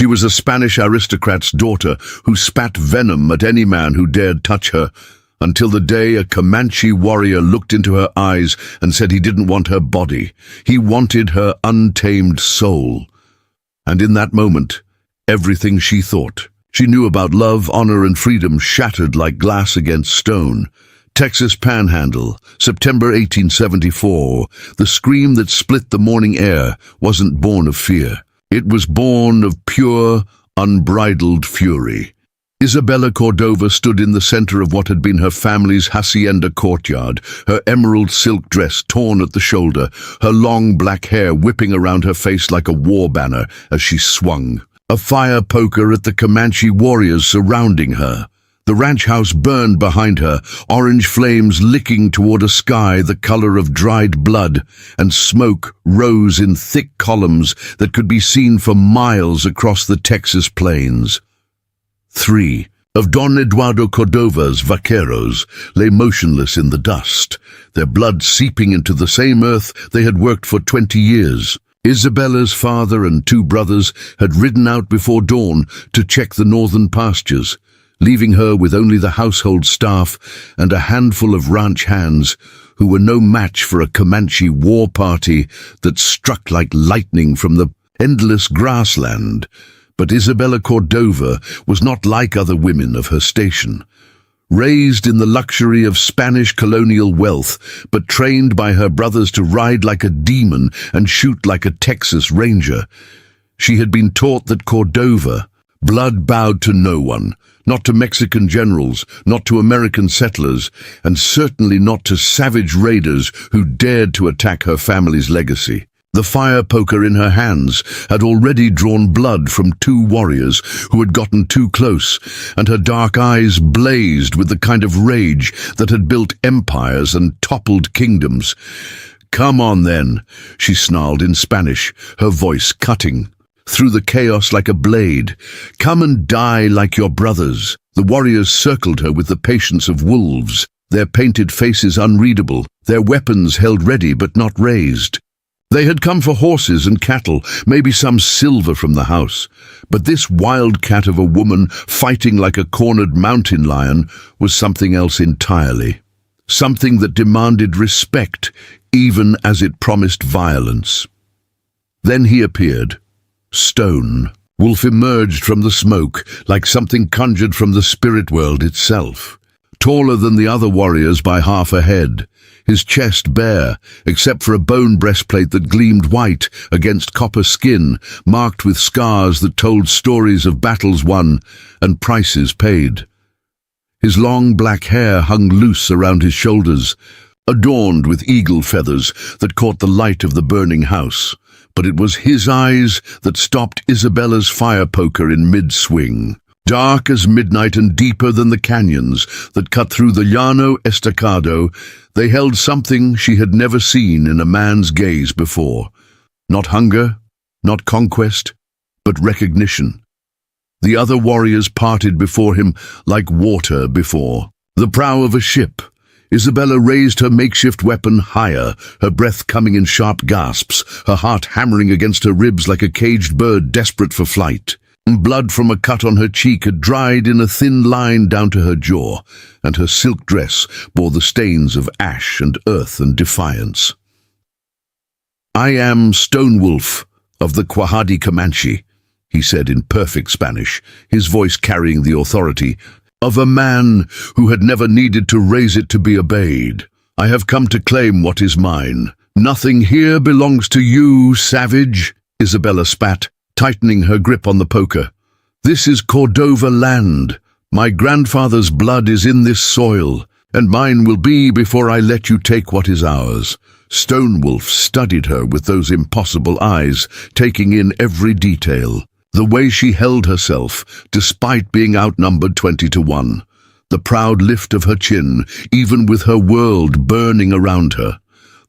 She was a Spanish aristocrat's daughter who spat venom at any man who dared touch her, until the day a Comanche warrior looked into her eyes and said he didn't want her body. He wanted her untamed soul. And in that moment, everything she thought she knew about love, honor, and freedom shattered like glass against stone. Texas Panhandle, September 1874. The scream that split the morning air wasn't born of fear. It was born of pure, unbridled fury. Isabella Cordova stood in the center of what had been her family's hacienda courtyard, her emerald silk dress torn at the shoulder, her long black hair whipping around her face like a war banner as she swung. A fire poker at the Comanche warriors surrounding her. The ranch house burned behind her, orange flames licking toward a sky the color of dried blood, and smoke rose in thick columns that could be seen for miles across the Texas plains. 3 of Don Eduardo Cordova's vaqueros lay motionless in the dust, their blood seeping into the same earth they had worked for 20 years. Isabella's father and 2 brothers had ridden out before dawn to check the northern pastures, leaving her with only the household staff and a handful of ranch hands who were no match for a Comanche war party that struck like lightning from the endless grassland. But Isabella Cordova was not like other women of her station. Raised in the luxury of Spanish colonial wealth, but trained by her brothers to ride like a demon and shoot like a Texas Ranger, she had been taught that Cordova, blood bowed to no one, not to Mexican generals, not to American settlers, and certainly not to savage raiders who dared to attack her family's legacy. The fire poker in her hands had already drawn blood from 2 warriors who had gotten too close, and her dark eyes blazed with the kind of rage that had built empires and toppled kingdoms. "Come on then," she snarled in Spanish, her voice cutting through the chaos like a blade. "Come and die like your brothers." The warriors circled her with the patience of wolves, their painted faces unreadable, their weapons held ready but not raised. They had come for horses and cattle, maybe some silver from the house. But this wildcat of a woman fighting like a cornered mountain lion was something else entirely. Something that demanded respect, even as it promised violence. Then he appeared. Stone. Wolf emerged from the smoke like something conjured from the spirit world itself. Taller than the other warriors by half a head, his chest bare, except for a bone breastplate that gleamed white against copper skin, marked with scars that told stories of battles won and prices paid. His long black hair hung loose around his shoulders, adorned with eagle feathers that caught the light of the burning house. But it was his eyes that stopped Isabella's fire poker in mid-swing. Dark as midnight and deeper than the canyons that cut through the Llano Estacado, they held something she had never seen in a man's gaze before. Not hunger, not conquest, but recognition. The other warriors parted before him like water before the prow of a ship. Isabella raised her makeshift weapon higher, her breath coming in sharp gasps, her heart hammering against her ribs like a caged bird desperate for flight. Blood from a cut on her cheek had dried in a thin line down to her jaw, and her silk dress bore the stains of ash and earth and defiance. "I am Stone Wolf of the Quahadi Comanche," he said in perfect Spanish, his voice carrying the authority of a man who had never needed to raise it to be obeyed. "I have come to claim what is mine. Nothing here belongs to you, savage," Isabella spat, tightening her grip on the poker. "This is Cordova land. My grandfather's blood is in this soil, and mine will be before I let you take what is ours." Stone Wolf studied her with those impossible eyes, taking in every detail. The way she held herself, despite being outnumbered 20-1. The proud lift of her chin, even with her world burning around her.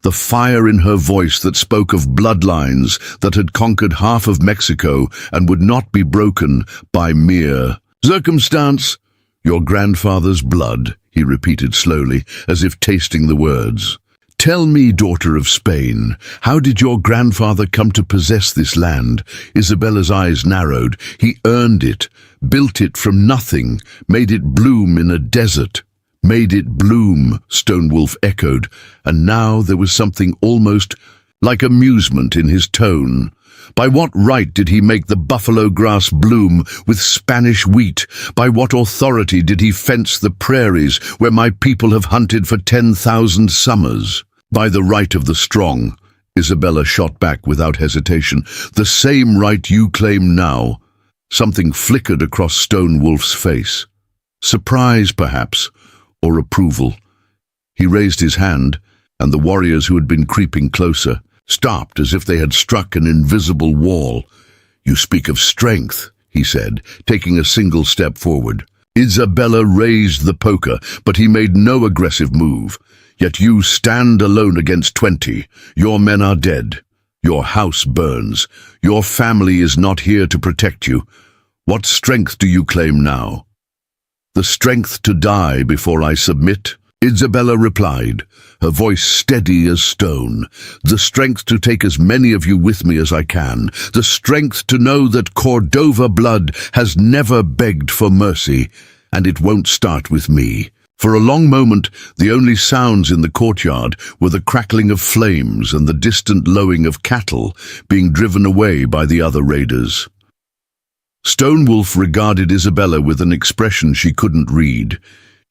The fire in her voice that spoke of bloodlines that had conquered half of Mexico and would not be broken by mere circumstance. "Your grandfather's blood," he repeated slowly, as if tasting the words. "Tell me, daughter of Spain, how did your grandfather come to possess this land?" Isabella's eyes narrowed. "He earned it, built it from nothing, made it bloom in a desert." "Made it bloom," Stonewolf echoed, and now there was something almost like amusement in his tone. "By what right did he make the buffalo grass bloom with Spanish wheat? By what authority did he fence the prairies where my people have hunted for 10,000 summers?" "By the right of the strong," Isabella shot back without hesitation. "The same right you claim now." Something flickered across Stonewolf's face. Surprise, perhaps, or approval. He raised his hand, and the warriors who had been creeping closer stopped as if they had struck an invisible wall. "You speak of strength," he said, taking a single step forward. Isabella raised the poker, but he made no aggressive move. "Yet you stand alone against 20. Your men are dead. Your house burns. Your family is not here to protect you. What strength do you claim now?" "The strength to die before I submit," Isabella replied, her voice steady as stone. "The strength to take as many of you with me as I can. The strength to know that Cordova blood has never begged for mercy, and it won't start with me." For a long moment, the only sounds in the courtyard were the crackling of flames and the distant lowing of cattle being driven away by the other raiders. Stonewolf regarded Isabella with an expression she couldn't read.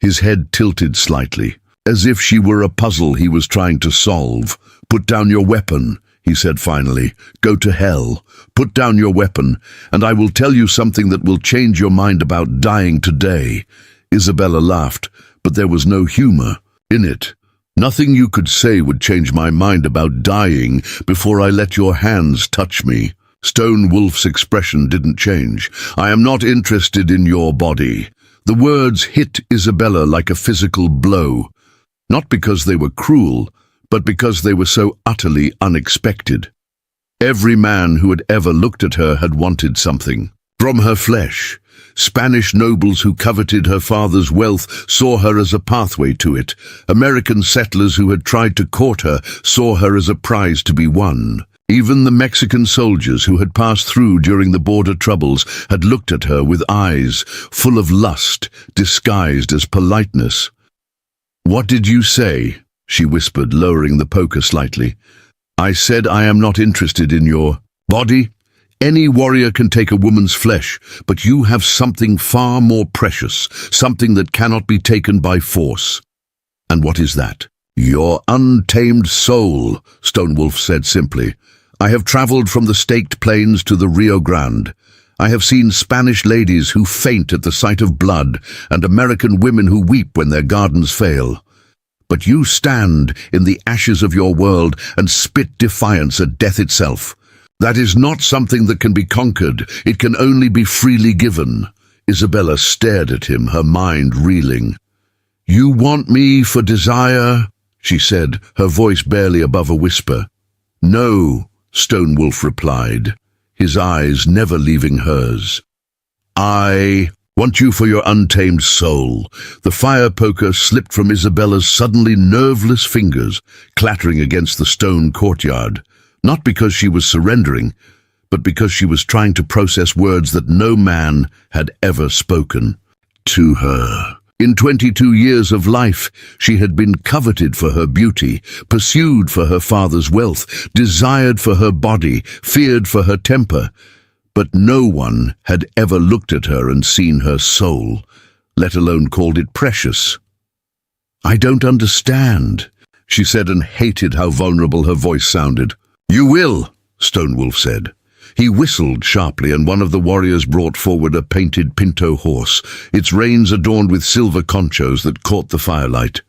His head tilted slightly, as if she were a puzzle he was trying to solve. "Put down your weapon," he said finally. "Go to hell. Put down your weapon, and I will tell you something that will change your mind about dying today." Isabella laughed, but there was no humor in it. "Nothing you could say would change my mind about dying before I let your hands touch me." Stonewolf's expression didn't change. "I am not interested in your body." The words hit Isabella like a physical blow, not because they were cruel, but because they were so utterly unexpected. Every man who had ever looked at her had wanted something from her flesh. Spanish nobles who coveted her father's wealth saw her as a pathway to it. American settlers who had tried to court her saw her as a prize to be won. Even the Mexican soldiers who had passed through during the border troubles had looked at her with eyes full of lust, disguised as politeness. "What did you say?" she whispered, lowering the poker slightly. "I said I am not interested in your body. Any warrior can take a woman's flesh, but you have something far more precious, something that cannot be taken by force." "And what is that?" "Your untamed soul," Stonewolf said simply. "I have traveled from the Staked Plains to the Rio Grande. I have seen Spanish ladies who faint at the sight of blood and American women who weep when their gardens fail. But you stand in the ashes of your world and spit defiance at death itself. That is not something that can be conquered. It can only be freely given." Isabella stared at him, her mind reeling. "You want me for desire?" she said, her voice barely above a whisper. "No," Stonewolf replied, his eyes never leaving hers. "I want you for your untamed soul." The fire poker slipped from Isabella's suddenly nerveless fingers, clattering against the stone courtyard, not because she was surrendering, but because she was trying to process words that no man had ever spoken to her. In 22 years of life, she had been coveted for her beauty, pursued for her father's wealth, desired for her body, feared for her temper. But no one had ever looked at her and seen her soul, let alone called it precious. "I don't understand," she said, and hated how vulnerable her voice sounded. "You will," Stonewolf said. He whistled sharply, and one of the warriors brought forward a painted pinto horse, its reins adorned with silver conchos that caught the firelight.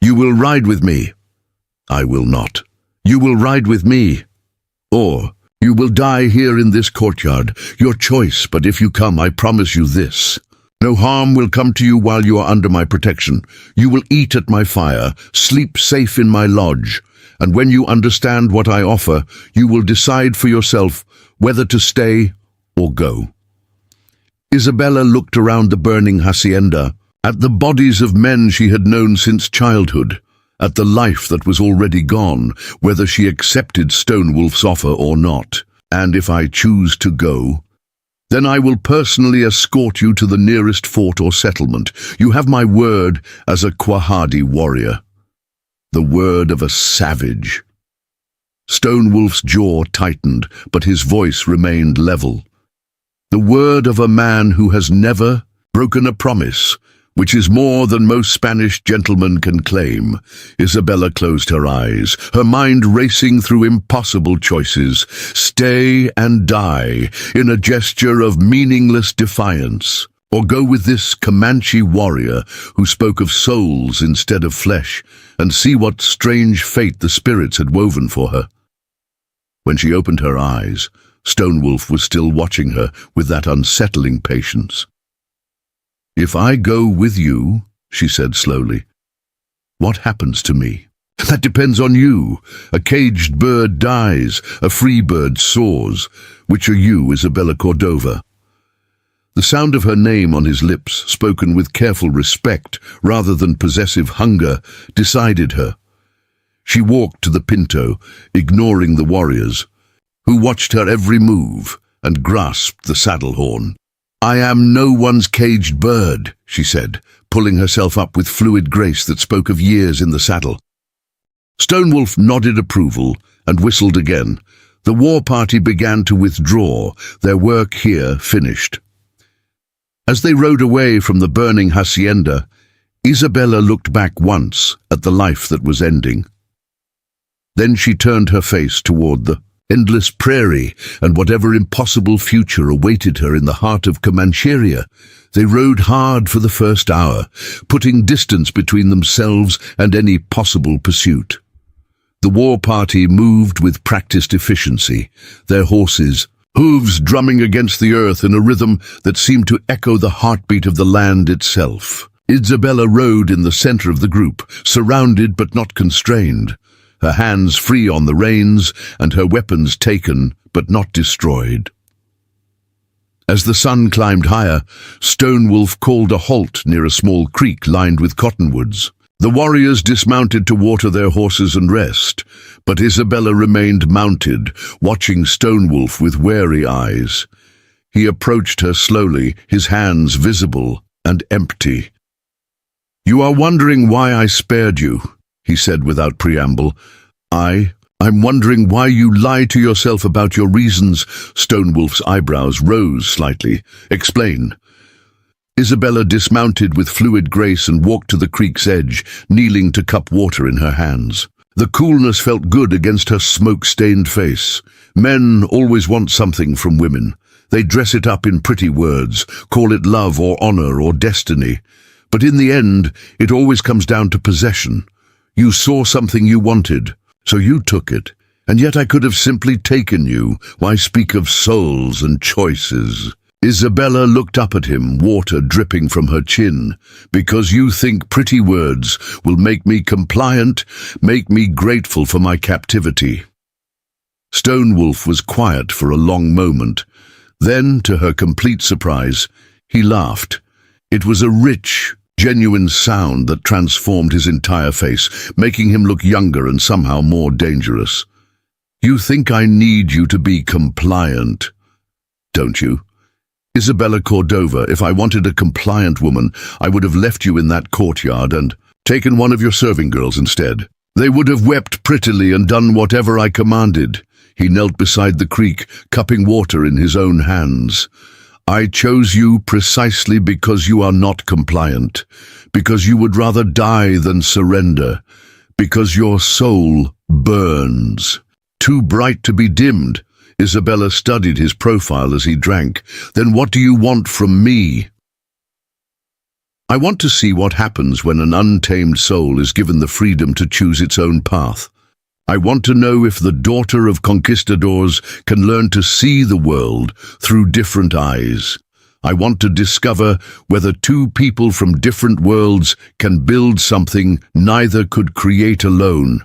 "You will ride with me." "I will not." "You will ride with me. Or you will die here in this courtyard. Your choice, but if you come, I promise you this. No harm will come to you while you are under my protection. You will eat at my fire, sleep safe in my lodge, and when you understand what I offer, you will decide for yourself whether to stay or go." Isabella looked around the burning hacienda, at the bodies of men she had known since childhood, at the life that was already gone, whether she accepted Stonewolf's offer or not. And if I choose to go, then I will personally escort you to the nearest fort or settlement. You have my word as a Quahadi warrior. The word of a savage. Stonewolf's jaw tightened, but his voice remained level. The word of a man who has never broken a promise, which is more than most Spanish gentlemen can claim. Isabella closed her eyes, her mind racing through impossible choices. Stay and die, in a gesture of meaningless defiance. Or go with this Comanche warrior who spoke of souls instead of flesh, and see what strange fate the spirits had woven for her. When she opened her eyes, Stonewolf was still watching her with that unsettling patience. "If I go with you," she said slowly, "what happens to me? That depends on you. A caged bird dies, a free bird soars. Which are you, Isabella Cordova?" The sound of her name on his lips, spoken with careful respect rather than possessive hunger, decided her. She walked to the pinto, ignoring the warriors, who watched her every move, and grasped the saddle horn. "I am no one's caged bird," she said, pulling herself up with fluid grace that spoke of years in the saddle. Stonewolf nodded approval and whistled again. The war party began to withdraw, their work here finished. As they rode away from the burning hacienda, Isabella looked back once at the life that was ending. Then she turned her face toward the endless prairie and whatever impossible future awaited her in the heart of Comancheria. They rode hard for the first hour, putting distance between themselves and any possible pursuit. The war party moved with practiced efficiency, their horses' hooves drumming against the earth in a rhythm that seemed to echo the heartbeat of the land itself. Isabella rode in the center of the group, surrounded but not constrained, her hands free on the reins and her weapons taken but not destroyed. As the sun climbed higher, Stonewolf called a halt near a small creek lined with cottonwoods. The warriors dismounted to water their horses and rest, but Isabella remained mounted, watching Stonewolf with wary eyes. He approached her slowly, his hands visible and empty. "You are wondering why I spared you," he said without preamble. I'm wondering why you lie to yourself about your reasons." Stonewolf's eyebrows rose slightly. "Explain." Isabella dismounted with fluid grace and walked to the creek's edge, kneeling to cup water in her hands. The coolness felt good against her smoke-stained face. Men always want something from women. They dress it up in pretty words, call it love or honor or destiny. But in the end, it always comes down to possession. You saw something you wanted, so you took it. And yet I could have simply taken you. Why speak of souls and choices? Isabella looked up at him, water dripping from her chin. "Because you think pretty words will make me compliant, make me grateful for my captivity." Stonewolf was quiet for a long moment. Then, to her complete surprise, he laughed. It was a rich, genuine sound that transformed his entire face, making him look younger and somehow more dangerous. "You think I need you to be compliant, don't you? Isabella Cordova, if I wanted a compliant woman, I would have left you in that courtyard and taken one of your serving girls instead. They would have wept prettily and done whatever I commanded." He knelt beside the creek, cupping water in his own hands. "I chose you precisely because you are not compliant, because you would rather die than surrender, because your soul burns. Too bright to be dimmed." Isabella studied his profile as he drank. "Then what do you want from me?" "I want to see what happens when an untamed soul is given the freedom to choose its own path. I want to know if the daughter of conquistadors can learn to see the world through different eyes. I want to discover whether two people from different worlds can build something neither could create alone."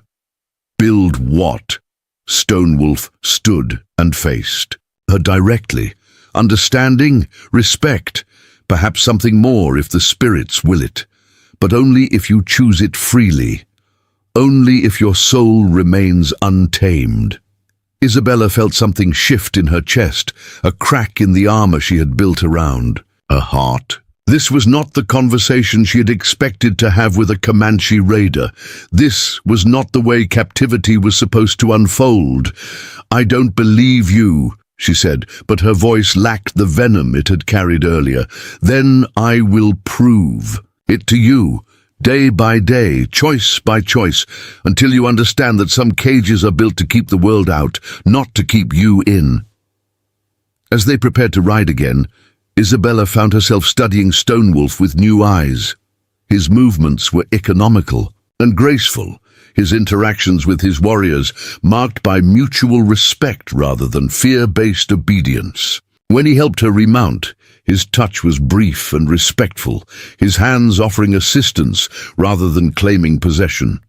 "Build what?" Stonewolf stood and faced her directly. "Understanding, respect, perhaps something more if the spirits will it, but only if you choose it freely. only if your soul remains untamed. Isabella felt something shift in her chest, a crack in the armor she had built around her heart. This was not the conversation she had expected to have with a Comanche raider. This was not the way captivity was supposed to unfold. "I don't believe you," she said, but her voice lacked the venom it had carried earlier. "Then I will prove it to you, day by day, choice by choice, until you understand that some cages are built to keep the world out, not to keep you in." As they prepared to ride again, Isabella found herself studying Stonewolf with new eyes. His movements were economical and graceful, his interactions with his warriors marked by mutual respect rather than fear-based obedience. When he helped her remount, his touch was brief and respectful, his hands offering assistance rather than claiming possession.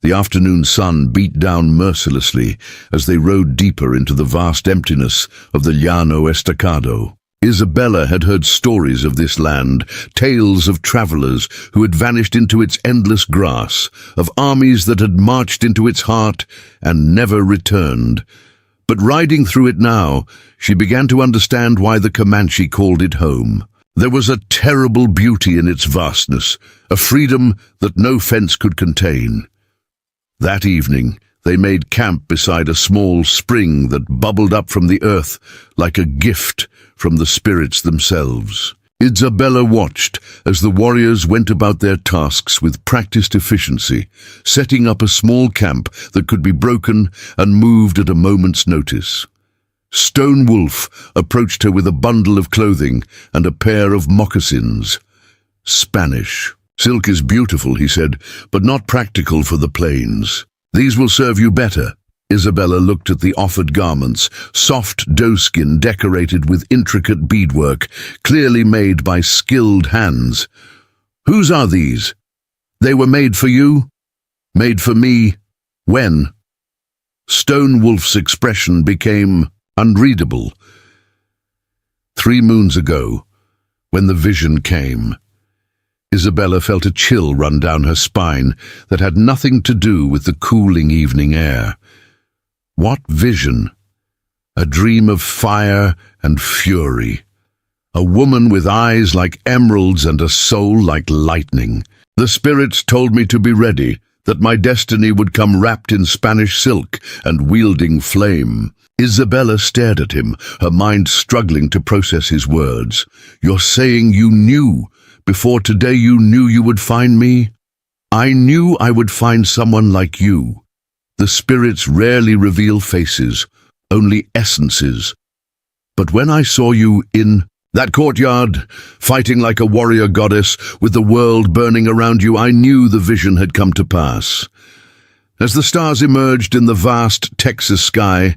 The afternoon sun beat down mercilessly as they rode deeper into the vast emptiness of the Llano Estacado. Isabella had heard stories of this land, tales of travelers who had vanished into its endless grass, of armies that had marched into its heart and never returned. But riding through it now, she began to understand why the Comanche called it home. There was a terrible beauty in its vastness, a freedom that no fence could contain. That evening, they made camp beside a small spring that bubbled up from the earth like a gift from the spirits themselves. Isabella watched as the warriors went about their tasks with practiced efficiency, setting up a small camp that could be broken and moved at a moment's notice. Stonewolf approached her with a bundle of clothing and a pair of moccasins. "Spanish. Silk is beautiful," he said, "but not practical for the plains. These will serve you better." Isabella looked at the offered garments, soft doeskin decorated with intricate beadwork, clearly made by skilled hands. "Whose are these?" "They were made for you." "Made for me? When?" Stonewolf's expression became unreadable. 3 moons ago, when the vision came. Isabella felt a chill run down her spine that had nothing to do with the cooling evening air. What vision? A dream of fire and fury. A woman with eyes like emeralds and a soul like lightning. "The spirits told me to be ready, that my destiny would come wrapped in Spanish silk and wielding flame." Isabella stared at him, her mind struggling to process his words. "You're saying you knew? Before today you knew you would find me?" "I knew I would find someone like you. The spirits rarely reveal faces, only essences. But when I saw you in that courtyard, fighting like a warrior goddess, with the world burning around you, I knew the vision had come to pass." As the stars emerged in the vast Texas sky,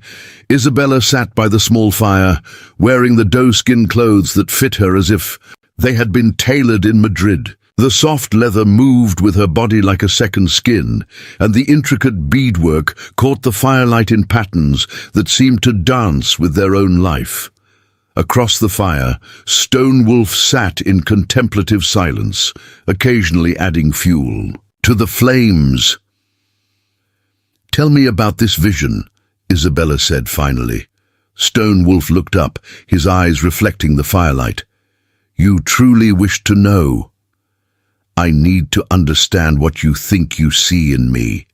Isabella sat by the small fire, wearing the doeskin clothes that fit her as if they had been tailored in Madrid. The soft leather moved with her body like a second skin, and the intricate beadwork caught the firelight in patterns that seemed to dance with their own life. Across the fire, Stonewolf sat in contemplative silence, occasionally adding fuel to the flames. "Tell me about this vision," Isabella said finally. Stonewolf looked up, his eyes reflecting the firelight. "You truly wish to know?" "I need to understand what you think you see in me."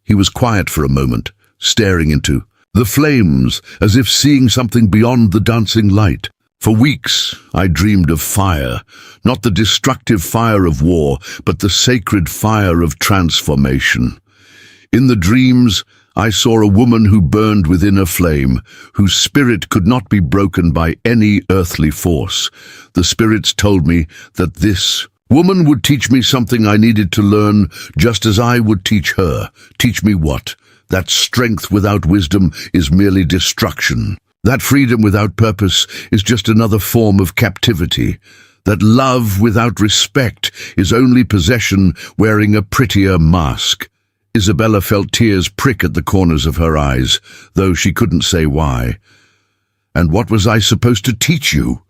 He was quiet for a moment, staring into the flames, as if seeing something beyond the dancing light. "For weeks, I dreamed of fire, not the destructive fire of war, but the sacred fire of transformation. In the dreams, I saw a woman who burned within a flame, whose spirit could not be broken by any earthly force. The spirits told me that this woman would teach me something I needed to learn, just as I would teach her. Teach me what? That strength without wisdom is merely destruction. That freedom without purpose is just another form of captivity. That love without respect is only possession wearing a prettier mask." Isabella felt tears prick at the corners of her eyes, though she couldn't say why. "And what was I supposed to teach you?"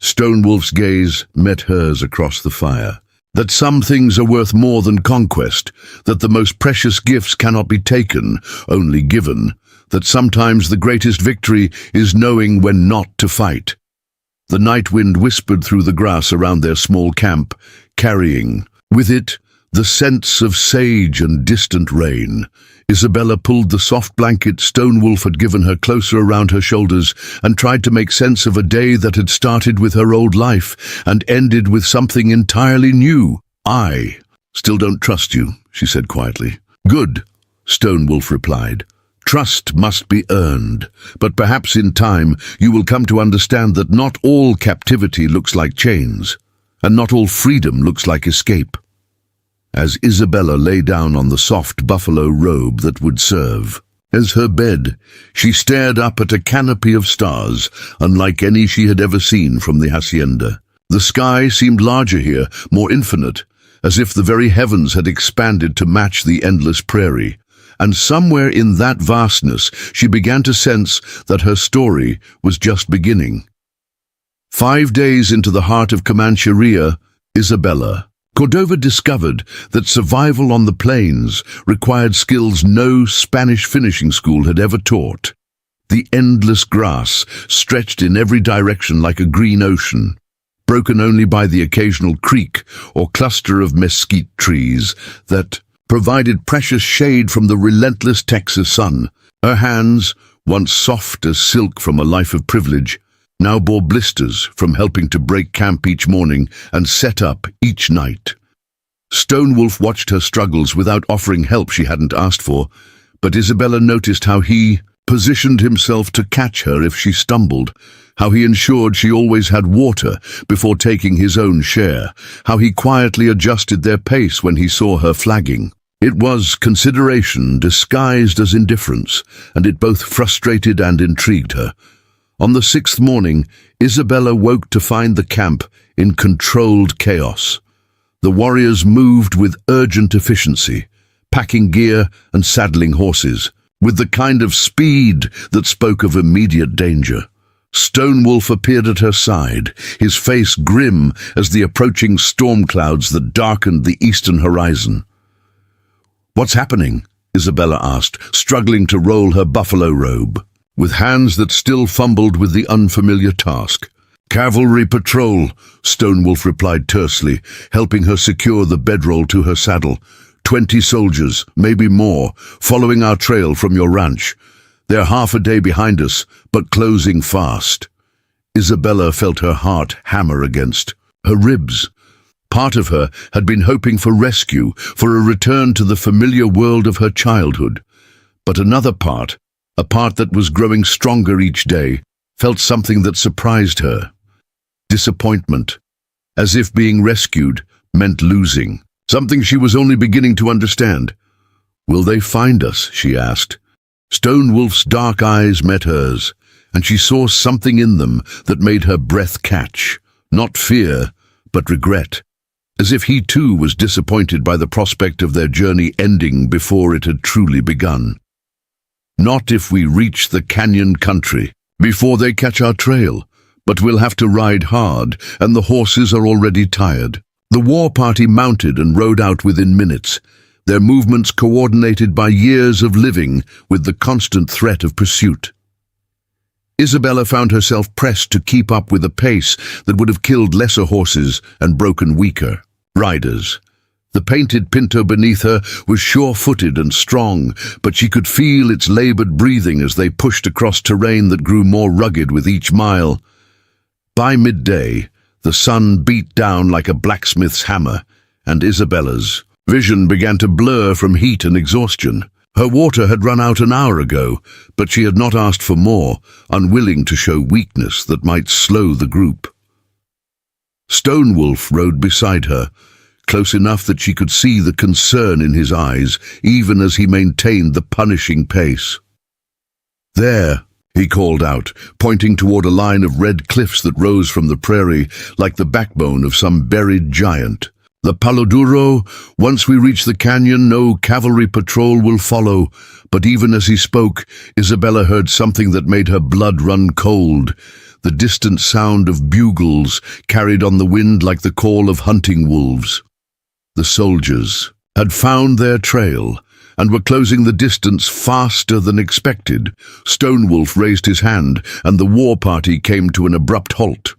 Stonewolf's gaze met hers across the fire. that some things are worth more than conquest, that the most precious gifts cannot be taken, only given, that sometimes the greatest victory is knowing when not to fight. The night wind whispered through the grass around their small camp, carrying, with it, the scents of sage and distant rain. Isabella pulled the soft blanket Stonewolf had given her closer around her shoulders and tried to make sense of a day that had started with her old life and ended with something entirely new. "I still don't trust you," she said quietly. "Good," Stonewolf replied. "Trust must be earned, but perhaps in time you will come to understand that not all captivity looks like chains, and not all freedom looks like escape." As Isabella lay down on the soft buffalo robe that would serve as her bed, she stared up at a canopy of stars, unlike any she had ever seen from the hacienda. The sky seemed larger here, more infinite, as if the very heavens had expanded to match the endless prairie. And somewhere in that vastness, she began to sense that her story was just beginning. 5 days into the heart of Comancheria, Isabella, Cordova discovered that survival on the plains required skills no Spanish finishing school had ever taught. The endless grass stretched in every direction like a green ocean, broken only by the occasional creek or cluster of mesquite trees that provided precious shade from the relentless Texas sun. Her hands, once soft as silk from a life of privilege, now bore blisters from helping to break camp each morning and set up each night. Stonewolf watched her struggles without offering help she hadn't asked for, but Isabella noticed how he positioned himself to catch her if she stumbled, how he ensured she always had water before taking his own share, how he quietly adjusted their pace when he saw her flagging. It was consideration disguised as indifference, and it both frustrated and intrigued her. On the 6th morning, Isabella woke to find the camp in controlled chaos. The warriors moved with urgent efficiency, packing gear and saddling horses, with the kind of speed that spoke of immediate danger. Stonewolf appeared at her side, his face grim as the approaching storm clouds that darkened the eastern horizon. "What's happening?" Isabella asked, struggling to roll her buffalo robe, with hands that still fumbled with the unfamiliar task. "Cavalry patrol," Stonewolf replied tersely, helping her secure the bedroll to her saddle. 20 soldiers, maybe more, following our trail from your ranch. They're half a day behind us, but closing fast." Isabella felt her heart hammer against her ribs. Part of her had been hoping for rescue, for a return to the familiar world of her childhood. But another part, a part that was growing stronger each day, felt something that surprised her. Disappointment, as if being rescued meant losing, something she was only beginning to understand. "Will they find us?" she asked. Stonewolf's dark eyes met hers, and she saw something in them that made her breath catch, not fear, but regret, as if he too was disappointed by the prospect of their journey ending before it had truly begun. "Not if we reach the canyon country, before they catch our trail, but we'll have to ride hard, and the horses are already tired." The war party mounted and rode out within minutes, their movements coordinated by years of living with the constant threat of pursuit. Isabella found herself pressed to keep up with a pace that would have killed lesser horses and broken weaker riders. The painted pinto beneath her was sure-footed and strong, but she could feel its labored breathing as they pushed across terrain that grew more rugged with each mile. By midday, the sun beat down like a blacksmith's hammer, and Isabella's vision began to blur from heat and exhaustion. Her water had run out an hour ago, but she had not asked for more, unwilling to show weakness that might slow the group. Stonewolf rode beside her, close enough that she could see the concern in his eyes, even as he maintained the punishing pace. "There," he called out, pointing toward a line of red cliffs that rose from the prairie like the backbone of some buried giant. "The Palo Duro, once we reach the canyon, no cavalry patrol will follow." But even as he spoke, Isabella heard something that made her blood run cold. The distant sound of bugles carried on the wind like the call of hunting wolves. The soldiers had found their trail and were closing the distance faster than expected. Stonewolf raised his hand, and the war party came to an abrupt halt.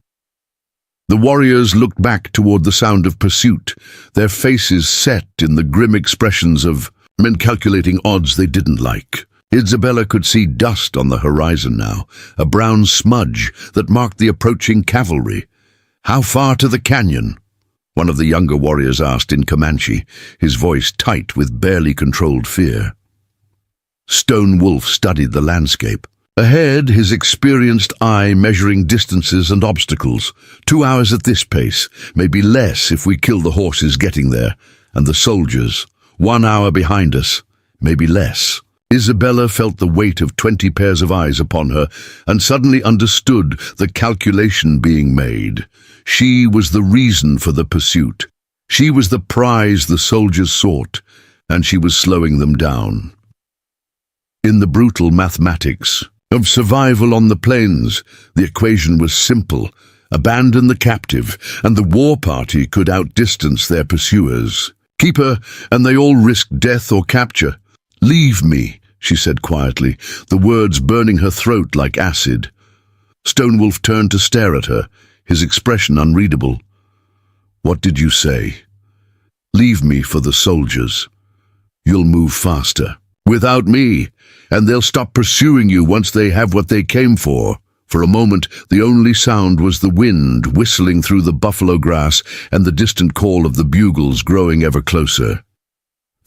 The warriors looked back toward the sound of pursuit, their faces set in the grim expressions of men calculating odds they didn't like. Isabella could see dust on the horizon now, a brown smudge that marked the approaching cavalry. "How far to the canyon?" one of the younger warriors asked in Comanche, his voice tight with barely controlled fear. Stonewolf studied the landscape. Ahead, his experienced eye measuring distances and obstacles. 2 hours at this pace, maybe less if we kill the horses getting there, and the soldiers. 1 hour behind us, maybe less. Isabella felt the weight of 20 pairs of eyes upon her and suddenly understood the calculation being made. She was the reason for the pursuit. She was the prize the soldiers sought, and she was slowing them down. In the brutal mathematics of survival on the plains, the equation was simple. Abandon the captive, and the war party could outdistance their pursuers. Keep her, and they all risked death or capture. "Leave me," she said quietly, the words burning her throat like acid. Stonewolf turned to stare at her, his expression unreadable. "What did you say?" "Leave me for the soldiers. You'll move faster. Without me, and they'll stop pursuing you once they have what they came for." For a moment, the only sound was the wind whistling through the buffalo grass and the distant call of the bugles growing ever closer.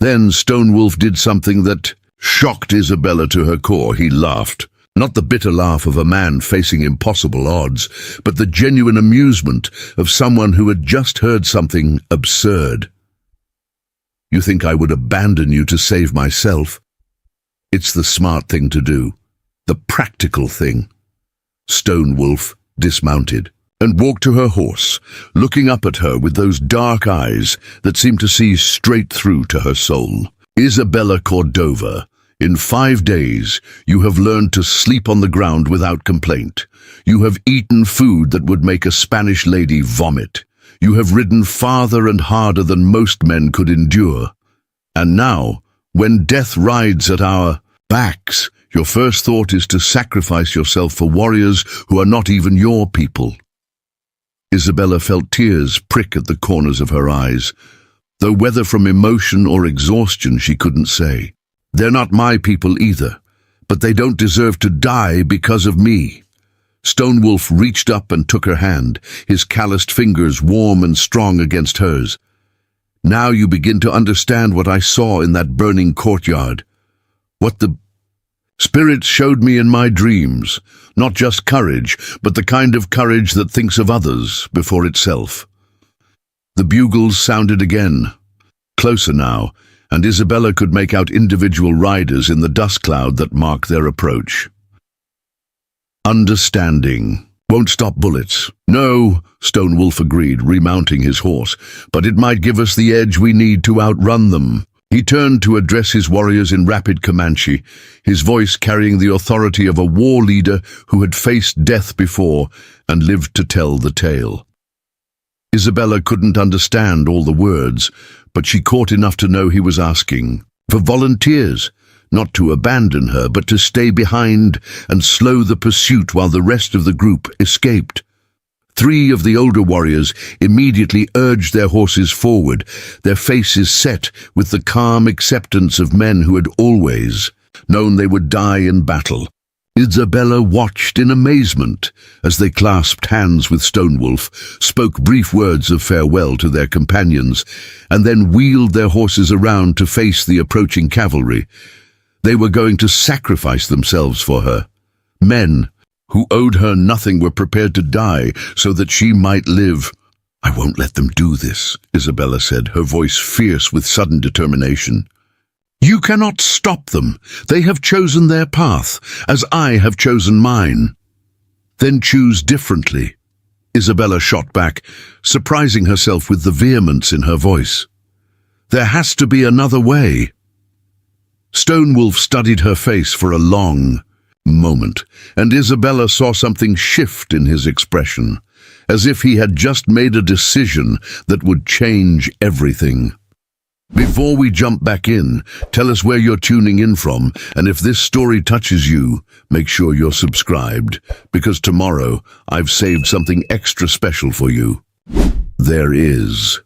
Then Stonewolf did something that shocked Isabella to her core. He laughed. Not the bitter laugh of a man facing impossible odds, but the genuine amusement of someone who had just heard something absurd. "You think I would abandon you to save myself? It's the smart thing to do, the practical thing." Stonewolf dismounted and walked to her horse, looking up at her with those dark eyes that seemed to see straight through to her soul. "Isabella Cordova, in 5 days you have learned to sleep on the ground without complaint. You have eaten food that would make a Spanish lady vomit. You have ridden farther and harder than most men could endure. And now, when death rides at our backs, your first thought is to sacrifice yourself for warriors who are not even your people." Isabella felt tears prick at the corners of her eyes, though whether from emotion or exhaustion she couldn't say. "They're not my people either, but they don't deserve to die because of me." Stonewolf reached up and took her hand, his calloused fingers warm and strong against hers. "Now you begin to understand what I saw in that burning courtyard. What the spirits showed me in my dreams. Not just courage, but the kind of courage that thinks of others before itself." The bugles sounded again, closer now, and Isabella could make out individual riders in the dust cloud that marked their approach. "Understanding won't stop bullets." "No," Stonewolf agreed, remounting his horse, "but it might give us the edge we need to outrun them." He turned to address his warriors in rapid Comanche, his voice carrying the authority of a war leader who had faced death before and lived to tell the tale. Isabella couldn't understand all the words, but she caught enough to know he was asking for volunteers, not to abandon her, but to stay behind and slow the pursuit while the rest of the group escaped. 3 of the older warriors immediately urged their horses forward, their faces set with the calm acceptance of men who had always known they would die in battle. Isabella watched in amazement as they clasped hands with Stonewolf, spoke brief words of farewell to their companions, and then wheeled their horses around to face the approaching cavalry. They were going to sacrifice themselves for her. Men who owed her nothing were prepared to die so that she might live. "I won't let them do this," Isabella said, her voice fierce with sudden determination. "You cannot stop them. They have chosen their path, as I have chosen mine." "Then choose differently." Isabella shot back, surprising herself with the vehemence in her voice. "There has to be another way." Stonewolf studied her face for a long moment, and Isabella saw something shift in his expression. as if he had just made a decision that would change everything. Before we jump back in, tell us where you're tuning in from, and if this story touches you, make sure you're subscribed, because tomorrow I've saved something extra special for you. There is.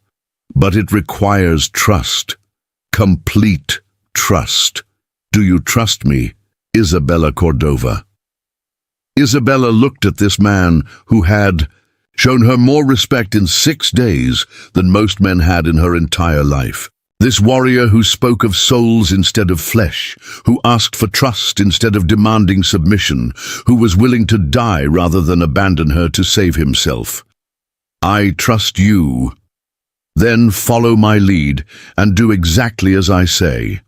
But it requires trust. Complete trust. Do you trust me, Isabella Cordova? Isabella looked at this man who had shown her more respect in 6 days than most men had in her entire life. This warrior who spoke of souls instead of flesh, who asked for trust instead of demanding submission, who was willing to die rather than abandon her to save himself. I trust you. Then follow my lead and do exactly as I say.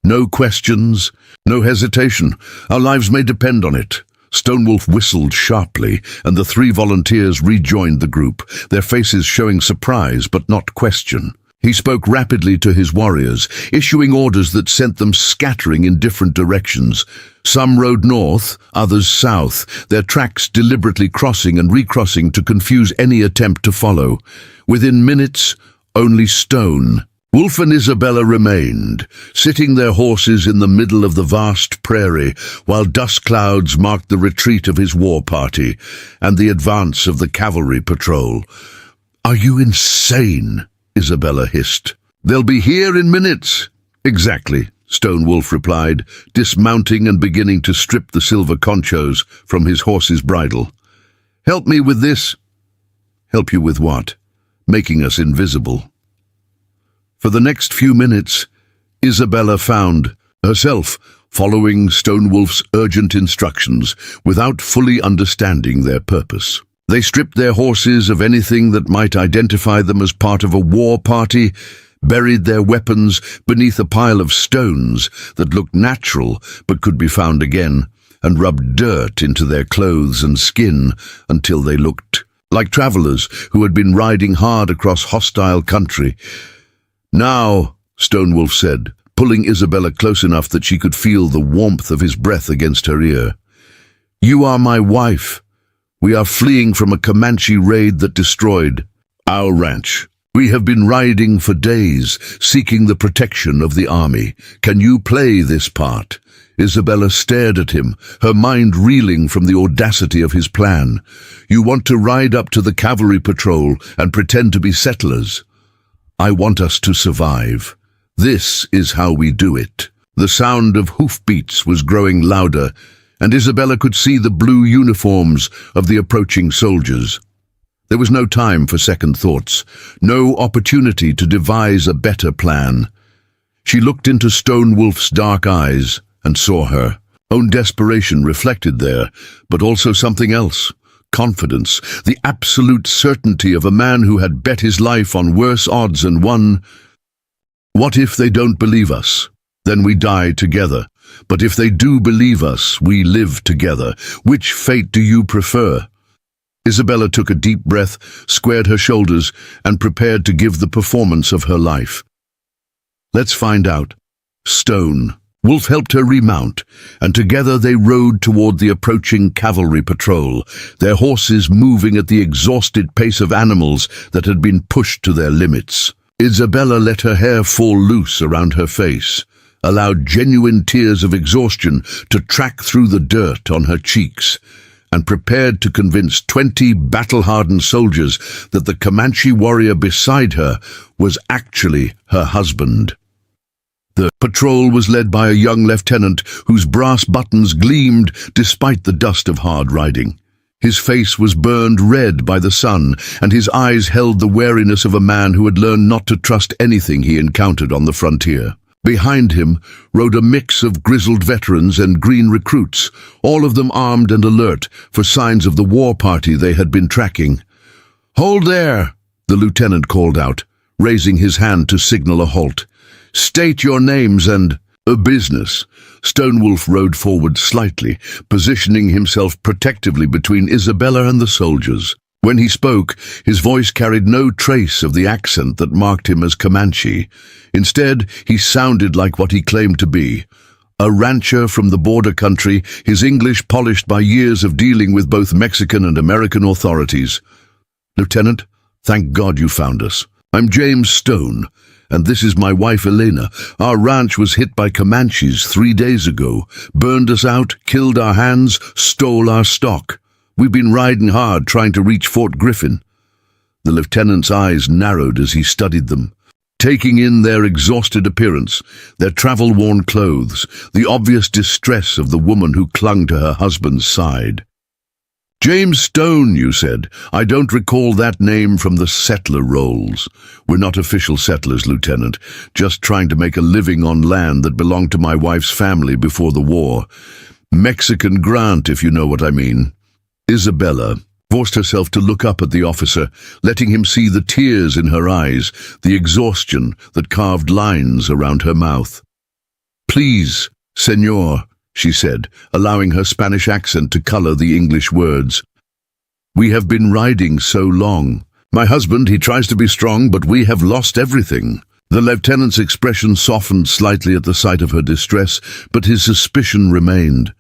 No questions, no hesitation. Our lives may depend on it. Stonewolf whistled sharply, and the 3 volunteers rejoined the group, their faces showing surprise but not question. He spoke rapidly to his warriors, issuing orders that sent them scattering in different directions. Some rode north, others south, their tracks deliberately crossing and recrossing to confuse any attempt to follow. Within minutes, only stone. Wolf and Isabella remained, sitting their horses in the middle of the vast prairie, while dust clouds marked the retreat of his war party and the advance of the cavalry patrol. "Are you insane?" Isabella hissed. "They'll be here in minutes." "Exactly," Stonewolf replied, dismounting and beginning to strip the silver conchos from his horse's bridle. "Help me with this." "Help you with what?" "Making us invisible." For the next few minutes, Isabella found herself following Stonewolf's urgent instructions without fully understanding their purpose. They stripped their horses of anything that might identify them as part of a war party, buried their weapons beneath a pile of stones that looked natural but could be found again, and rubbed dirt into their clothes and skin until they looked like travelers who had been riding hard across hostile country. "Now," Stonewolf said, pulling Isabella close enough that she could feel the warmth of his breath against her ear. "You are my wife. We are fleeing from a Comanche raid that destroyed our ranch. We have been riding for days, seeking the protection of the army. Can you play this part?" Isabella stared at him, her mind reeling from the audacity of his plan. "You want to ride up to the cavalry patrol and pretend to be settlers? I want us to survive. This is how we do it." The sound of hoofbeats was growing louder, and Isabella could see the blue uniforms of the approaching soldiers. There was no time for second thoughts, no opportunity to devise a better plan. She looked into Stonewolf's dark eyes and saw her own desperation reflected there, but also something else. Confidence, the absolute certainty of a man who had bet his life on worse odds and won. "What if they don't believe us? Then we die together. But if they do believe us, we live together. Which fate do you prefer?" Isabella took a deep breath, squared her shoulders, and prepared to give the performance of her life. "Let's find out." Stone. Wolf helped her remount, and together they rode toward the approaching cavalry patrol, their horses moving at the exhausted pace of animals that had been pushed to their limits. Isabella let her hair fall loose around her face, allowed genuine tears of exhaustion to track through the dirt on her cheeks, and prepared to convince 20 battle-hardened soldiers that the Comanche warrior beside her was actually her husband. The patrol was led by a young lieutenant whose brass buttons gleamed despite the dust of hard riding. His face was burned red by the sun, and his eyes held the wariness of a man who had learned not to trust anything he encountered on the frontier. Behind him rode a mix of grizzled veterans and green recruits, all of them armed and alert for signs of the war party they had been tracking. "Hold there!" the lieutenant called out, raising his hand to signal a halt. "State your names and a business." Stonewolf rode forward slightly, positioning himself protectively between Isabella and the soldiers. When he spoke, his voice carried no trace of the accent that marked him as Comanche. Instead, he sounded like what he claimed to be, a rancher from the border country, his English polished by years of dealing with both Mexican and American authorities. "Lieutenant, thank God you found us. I'm James Stone, and this is my wife Elena. Our ranch was hit by Comanches 3 days ago, burned us out, killed our hands, stole our stock. We've been riding hard trying to reach Fort Griffin." The lieutenant's eyes narrowed as he studied them, taking in their exhausted appearance, their travel-worn clothes, the obvious distress of the woman who clung to her husband's side. "James Stone, you said. I don't recall that name from the settler rolls. We're not official settlers, Lieutenant, just trying to make a living on land that belonged to my wife's family before the war. Mexican grant, if you know what I mean." Isabella forced herself to look up at the officer, letting him see the tears in her eyes, the exhaustion that carved lines around her mouth. "Please, Senor," she said, allowing her Spanish accent to color the English words. "We have been riding so long. My husband, he tries to be strong, but we have lost everything." The lieutenant's expression softened slightly at the sight of her distress, but his suspicion remained.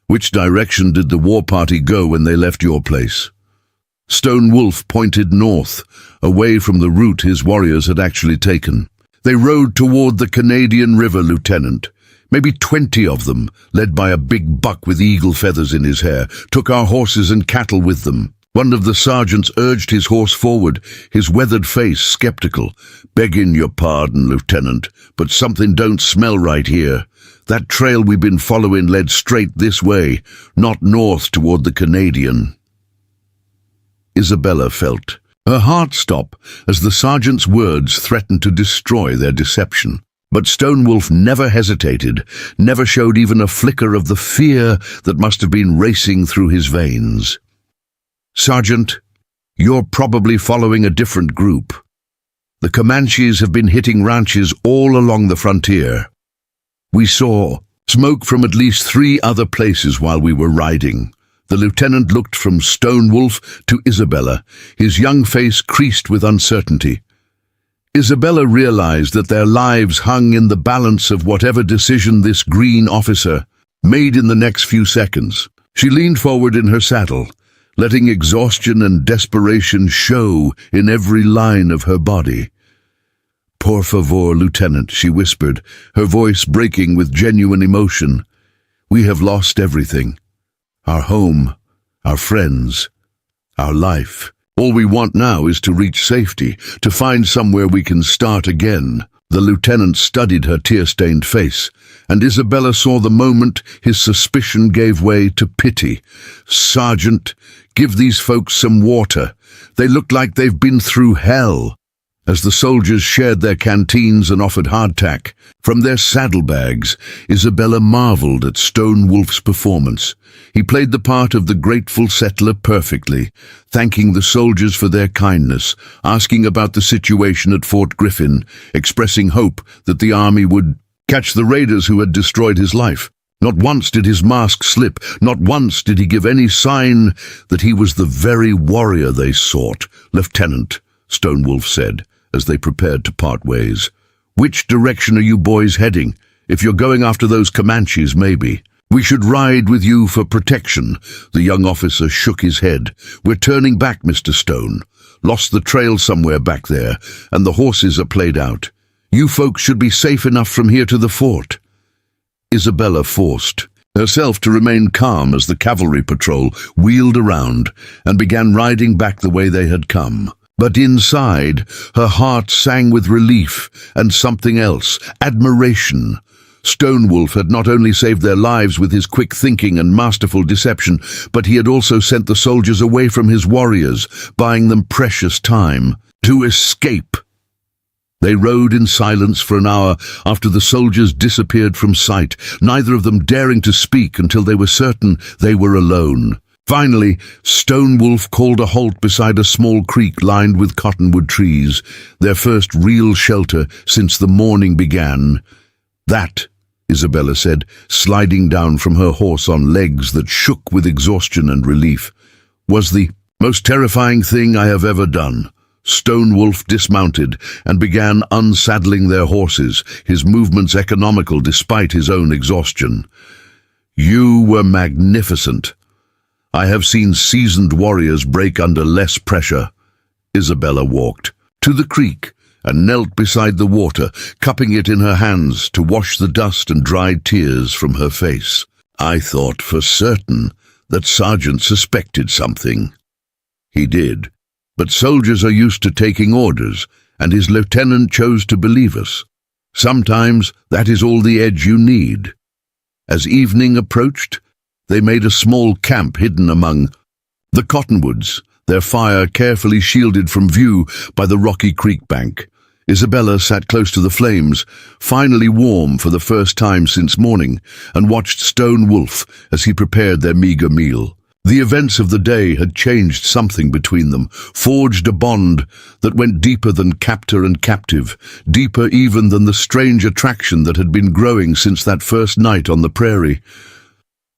"Which direction did the war party go when they left your place?" Stone Wolf pointed north, away from the route his warriors had actually taken. "They rode toward the Canadian River, Lieutenant. Maybe 20 of them, led by a big buck with eagle feathers in his hair, took our horses and cattle with them. One of the sergeants urged his horse forward, his weathered face skeptical. "Begging your pardon, Lieutenant, but something don't smell right here. That trail we've been following led straight this way, not north toward the Canadian." Isabella felt her heart stop as the sergeant's words threatened to destroy their deception. But Stone Wolf never hesitated, never showed even a flicker of the fear that must have been racing through his veins. "Sergeant, you're probably following a different group. The Comanches have been hitting ranches all along the frontier. We saw smoke from at least 3 other places while we were riding." The lieutenant looked from Stone Wolf to Isabella, his young face creased with uncertainty. Isabella realized that their lives hung in the balance of whatever decision this green officer made in the next few seconds. She leaned forward in her saddle, letting exhaustion and desperation show in every line of her body. "Por favor, Lieutenant," she whispered, her voice breaking with genuine emotion. "We have lost everything. Our home, our friends, our life. All we want now is to reach safety, to find somewhere we can start again." The lieutenant studied her tear-stained face, and Isabella saw the moment his suspicion gave way to pity. "Sergeant, give these folks some water. They look like they've been through hell." As the soldiers shared their canteens and offered hardtack from their saddlebags, Isabella marveled at Stone Wolf's performance. He played the part of the grateful settler perfectly, thanking the soldiers for their kindness, asking about the situation at Fort Griffin, expressing hope that the army would catch the raiders who had destroyed his life. Not once did his mask slip, not once did he give any sign that he was the very warrior they sought. "Lieutenant," Stone Wolf said, as they prepared to part ways, "which direction are you boys heading? If you're going after those Comanches, maybe. We should ride with you for protection." The young officer shook his head. "We're turning back, Mr. Stone. Lost the trail somewhere back there, and the horses are played out. You folks should be safe enough from here to the fort." Isabella forced herself to remain calm as the cavalry patrol wheeled around and began riding back the way they had come. But inside, her heart sang with relief and something else, admiration. Stone Wolf had not only saved their lives with his quick thinking and masterful deception, but he had also sent the soldiers away from his warriors, buying them precious time to escape. They rode in silence for an hour after the soldiers disappeared from sight, neither of them daring to speak until they were certain they were alone. Finally, Stone Wolf called a halt beside a small creek lined with cottonwood trees, their first real shelter since the morning began. "That," Isabella said, sliding down from her horse on legs that shook with exhaustion and relief, "was the most terrifying thing I have ever done. Stonewolf dismounted and began unsaddling their horses, his movements economical despite his own exhaustion. "You were magnificent. I have seen seasoned warriors break under less pressure." Isabella walked to the creek and knelt beside the water, cupping it in her hands to wash the dust and dried tears from her face. "I thought for certain that Sergeant suspected something." He did, but soldiers are used to taking orders, and his lieutenant chose to believe us. Sometimes that is all the edge you need. As evening approached, they made a small camp hidden among the cottonwoods, their fire carefully shielded from view by the rocky creek bank. Isabella sat close to the flames, finally warm for the first time since morning, and watched Stonewolf as he prepared their meager meal. The events of the day had changed something between them, forged a bond that went deeper than captor and captive, deeper even than the strange attraction that had been growing since that first night on the prairie.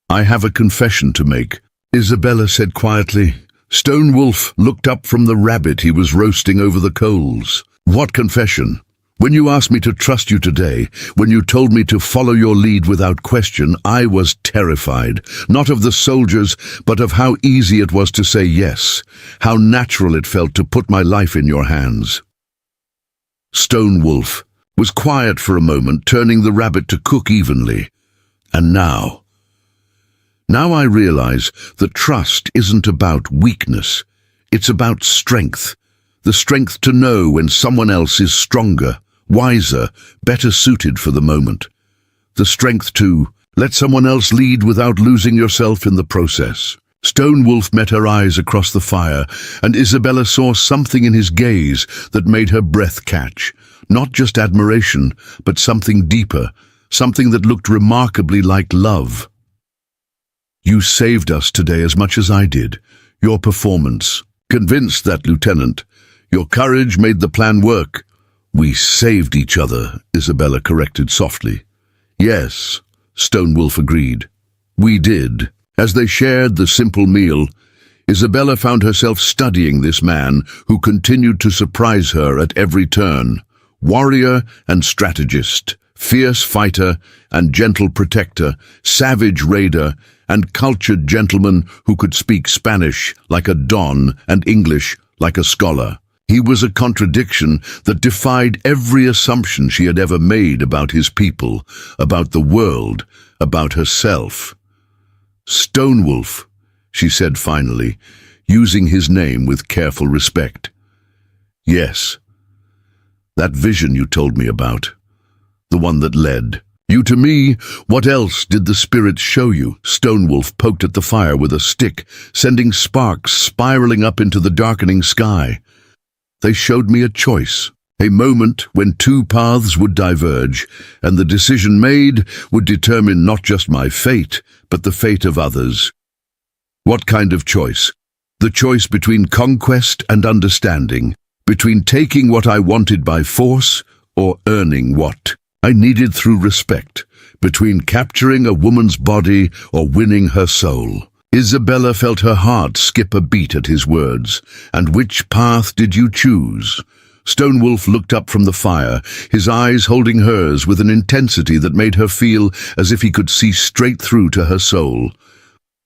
"I have a confession to make," Isabella said quietly. Stonewolf looked up from the rabbit he was roasting over the coals. "What confession?" "When you asked me to trust you today, when you told me to follow your lead without question, I was terrified, not of the soldiers, but of how easy it was to say yes, how natural it felt to put my life in your hands." Stonewolf was quiet for a moment, turning the rabbit to cook evenly. "And now I realize that trust isn't about weakness, it's about strength. The strength to know when someone else is stronger, wiser, better suited for the moment. The strength to let someone else lead without losing yourself in the process." Stonewolf met her eyes across the fire, and Isabella saw something in his gaze that made her breath catch. Not just admiration, but something deeper, something that looked remarkably like love. "You saved us today as much as I did. Your performance convinced that, Lieutenant. Your courage made the plan work." "We saved each other," Isabella corrected softly. "Yes," Stonewolf agreed. "We did." As they shared the simple meal, Isabella found herself studying this man who continued to surprise her at every turn. Warrior and strategist, fierce fighter and gentle protector, savage raider and cultured gentleman who could speak Spanish like a don and English like a scholar. He was a contradiction that defied every assumption she had ever made about his people, about the world, about herself. "Stonewolf," she said finally, using his name with careful respect. "Yes, that vision you told me about, the one that led you to me. What else did the spirits show you?" Stonewolf poked at the fire with a stick, sending sparks spiraling up into the darkening sky. "They showed me a choice, a moment when two paths would diverge, and the decision made would determine not just my fate, but the fate of others." "What kind of choice?" "The choice between conquest and understanding, between taking what I wanted by force or earning what I needed through respect, between capturing a woman's body or winning her soul." Isabella felt her heart skip a beat at his words. "And which path did you choose?" Stonewolf looked up from the fire, his eyes holding hers with an intensity that made her feel as if he could see straight through to her soul.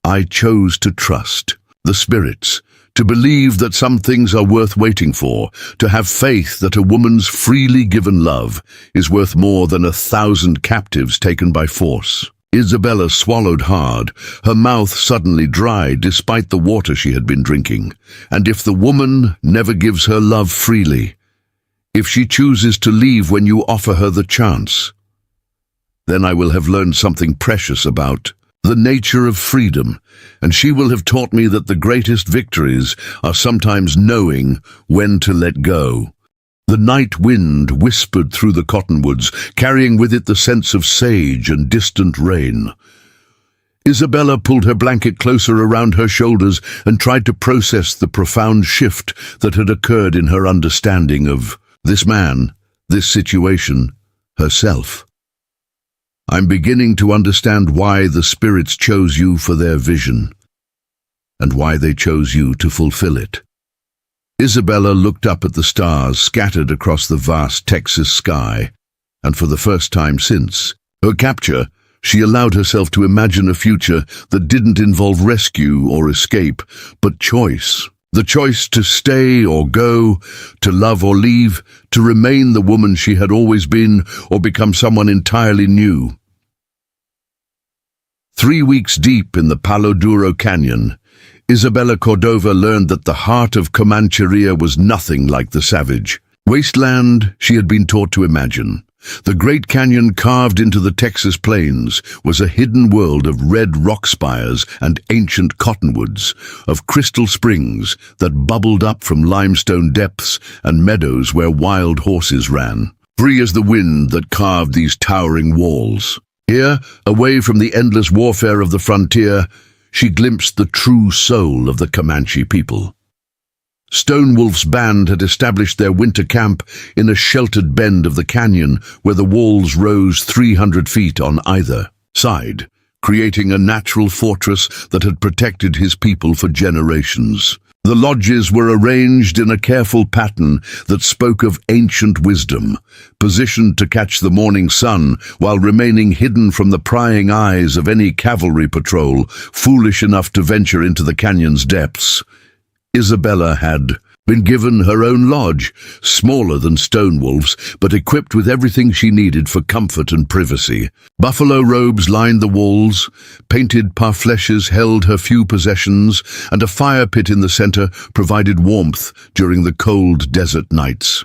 "I chose to trust the spirits, to believe that some things are worth waiting for, to have faith that a woman's freely given love is worth more than 1,000 captives taken by force." Isabella swallowed hard, her mouth suddenly dry despite the water she had been drinking. "And if the woman never gives her love freely, if she chooses to leave when you offer her the chance, then I will have learned something precious about the nature of freedom, and she will have taught me that the greatest victories are sometimes knowing when to let go." The night wind whispered through the cottonwoods, carrying with it the sense of sage and distant rain. Isabella pulled her blanket closer around her shoulders and tried to process the profound shift that had occurred in her understanding of this man, this situation, herself. "I'm beginning to understand why the spirits chose you for their vision, and why they chose you to fulfill it." Isabella looked up at the stars scattered across the vast Texas sky, and for the first time since her capture, she allowed herself to imagine a future that didn't involve rescue or escape, but choice. The choice to stay or go, to love or leave, to remain the woman she had always been, or become someone entirely new. 3 weeks deep in the Palo Duro Canyon, Isabella Cordova learned that the heart of Comancheria was nothing like the savage wasteland she had been taught to imagine. The Great Canyon carved into the Texas plains was a hidden world of red rock spires and ancient cottonwoods, of crystal springs that bubbled up from limestone depths and meadows where wild horses ran, free as the wind that carved these towering walls. Here, away from the endless warfare of the frontier, she glimpsed the true soul of the Comanche people. Stonewolf's band had established their winter camp in a sheltered bend of the canyon where the walls rose 300 feet on either side, creating a natural fortress that had protected his people for generations. The lodges were arranged in a careful pattern that spoke of ancient wisdom, positioned to catch the morning sun while remaining hidden from the prying eyes of any cavalry patrol foolish enough to venture into the canyon's depths. Isabella had been given her own lodge, smaller than Stonewolf's, but equipped with everything she needed for comfort and privacy. Buffalo robes lined the walls, painted parfleches held her few possessions, and a fire pit in the center provided warmth during the cold desert nights.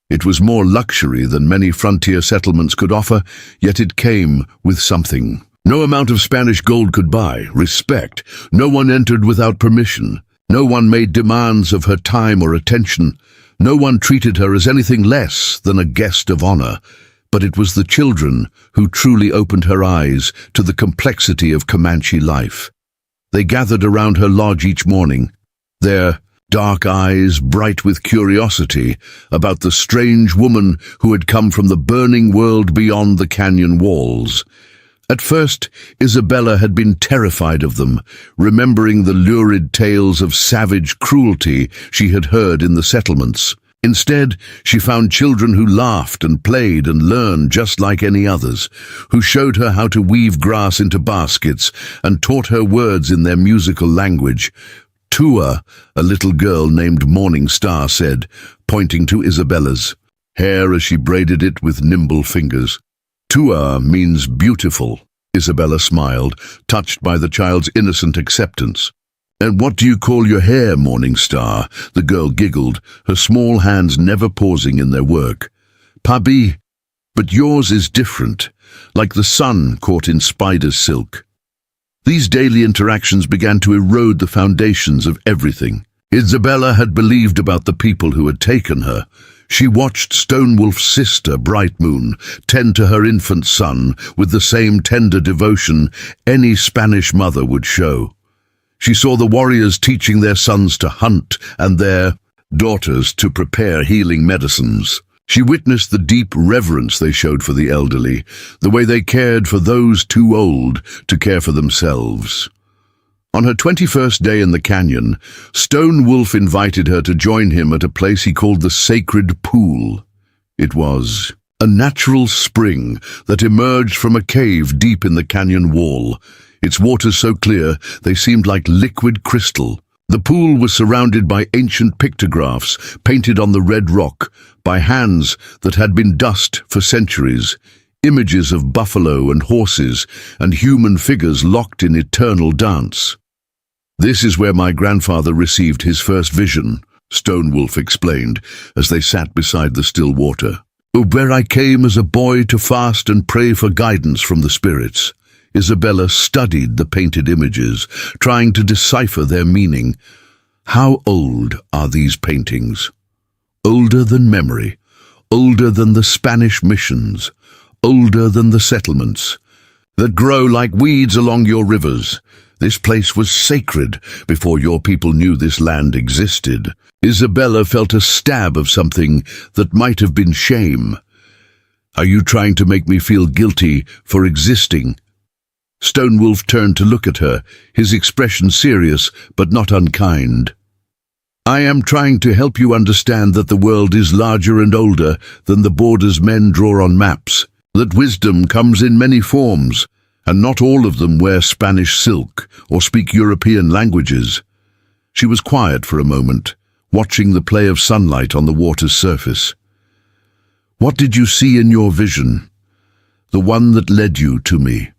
It was more luxury than many frontier settlements could offer, yet it came with something. No amount of Spanish gold could buy respect. No one entered without permission. No one made demands of her time or attention. No one treated her as anything less than a guest of honor. But it was the children who truly opened her eyes to the complexity of Comanche life. They gathered around her lodge each morning, their dark eyes bright with curiosity about the strange woman who had come from the burning world beyond the canyon walls. At first, Isabella had been terrified of them, remembering the lurid tales of savage cruelty she had heard in the settlements. Instead, she found children who laughed and played and learned just like any others, who showed her how to weave grass into baskets and taught her words in their musical language. Tua, a little girl named Morning Star, said, pointing to Isabella's hair as she braided it with nimble fingers. Tua means beautiful, Isabella smiled, touched by the child's innocent acceptance. And what do you call your hair, Morning Star? The girl giggled, her small hands never pausing in their work. Pabi, but yours is different, like the sun caught in spider's silk. These daily interactions began to erode the foundations of everything Isabella had believed about the people who had taken her. She watched Stonewolf's sister, Bright Moon, tend to her infant son with the same tender devotion any Spanish mother would show. She saw the warriors teaching their sons to hunt and their daughters to prepare healing medicines. She witnessed the deep reverence they showed for the elderly, the way they cared for those too old to care for themselves. On her 21st day in the canyon, Stonewolf invited her to join him at a place he called the Sacred Pool. It was a natural spring that emerged from a cave deep in the canyon wall, its waters so clear they seemed like liquid crystal. The pool was surrounded by ancient pictographs painted on the red rock by hands that had been dust for centuries, images of buffalo and horses and human figures locked in eternal dance. This is where my grandfather received his first vision, Stonewolf explained as they sat beside the still water. Where I came as a boy to fast and pray for guidance from the spirits. Isabella studied the painted images, trying to decipher their meaning. How old are these paintings? Older than memory, older than the Spanish missions, older than the settlements that grow like weeds along your rivers. This place was sacred before your people knew this land existed. Isabella felt a stab of something that might have been shame. Are you trying to make me feel guilty for existing? Stonewolf turned to look at her, his expression serious but not unkind. I am trying to help you understand that the world is larger and older than the borders men draw on maps, that wisdom comes in many forms, and not all of them wear Spanish silk or speak European languages. She was quiet for a moment, watching the play of sunlight on the water's surface. What did you see in your vision? The one that led you to me.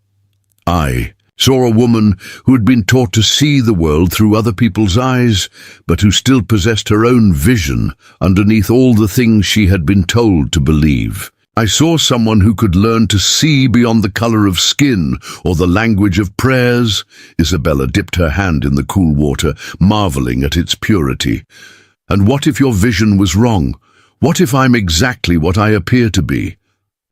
I saw a woman who had been taught to see the world through other people's eyes, but who still possessed her own vision underneath all the things she had been told to believe. I saw someone who could learn to see beyond the color of skin or the language of prayers. Isabella dipped her hand in the cool water, marveling at its purity. And what if your vision was wrong? What if I'm exactly what I appear to be?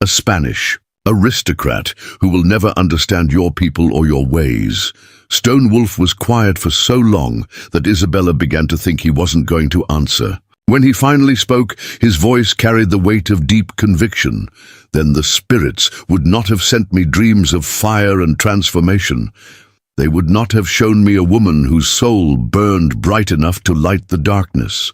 A Spanish aristocrat who will never understand your people or your ways. Stone Wolf was quiet for so long that Isabella began to think he wasn't going to answer. When he finally spoke, his voice carried the weight of deep conviction. Then the spirits would not have sent me dreams of fire and transformation. They would not have shown me a woman whose soul burned bright enough to light the darkness.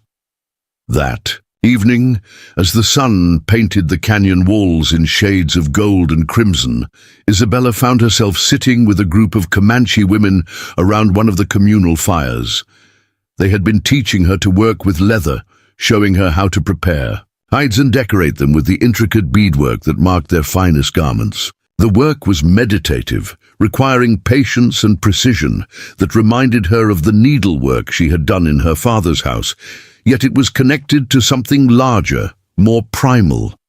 That evening, as the sun painted the canyon walls in shades of gold and crimson, Isabella found herself sitting with a group of Comanche women around one of the communal fires. They had been teaching her to work with leather, showing her how to prepare hides and decorate them with the intricate beadwork that marked their finest garments. The work was meditative, requiring patience and precision that reminded her of the needlework she had done in her father's house, yet it was connected to something larger, more primal.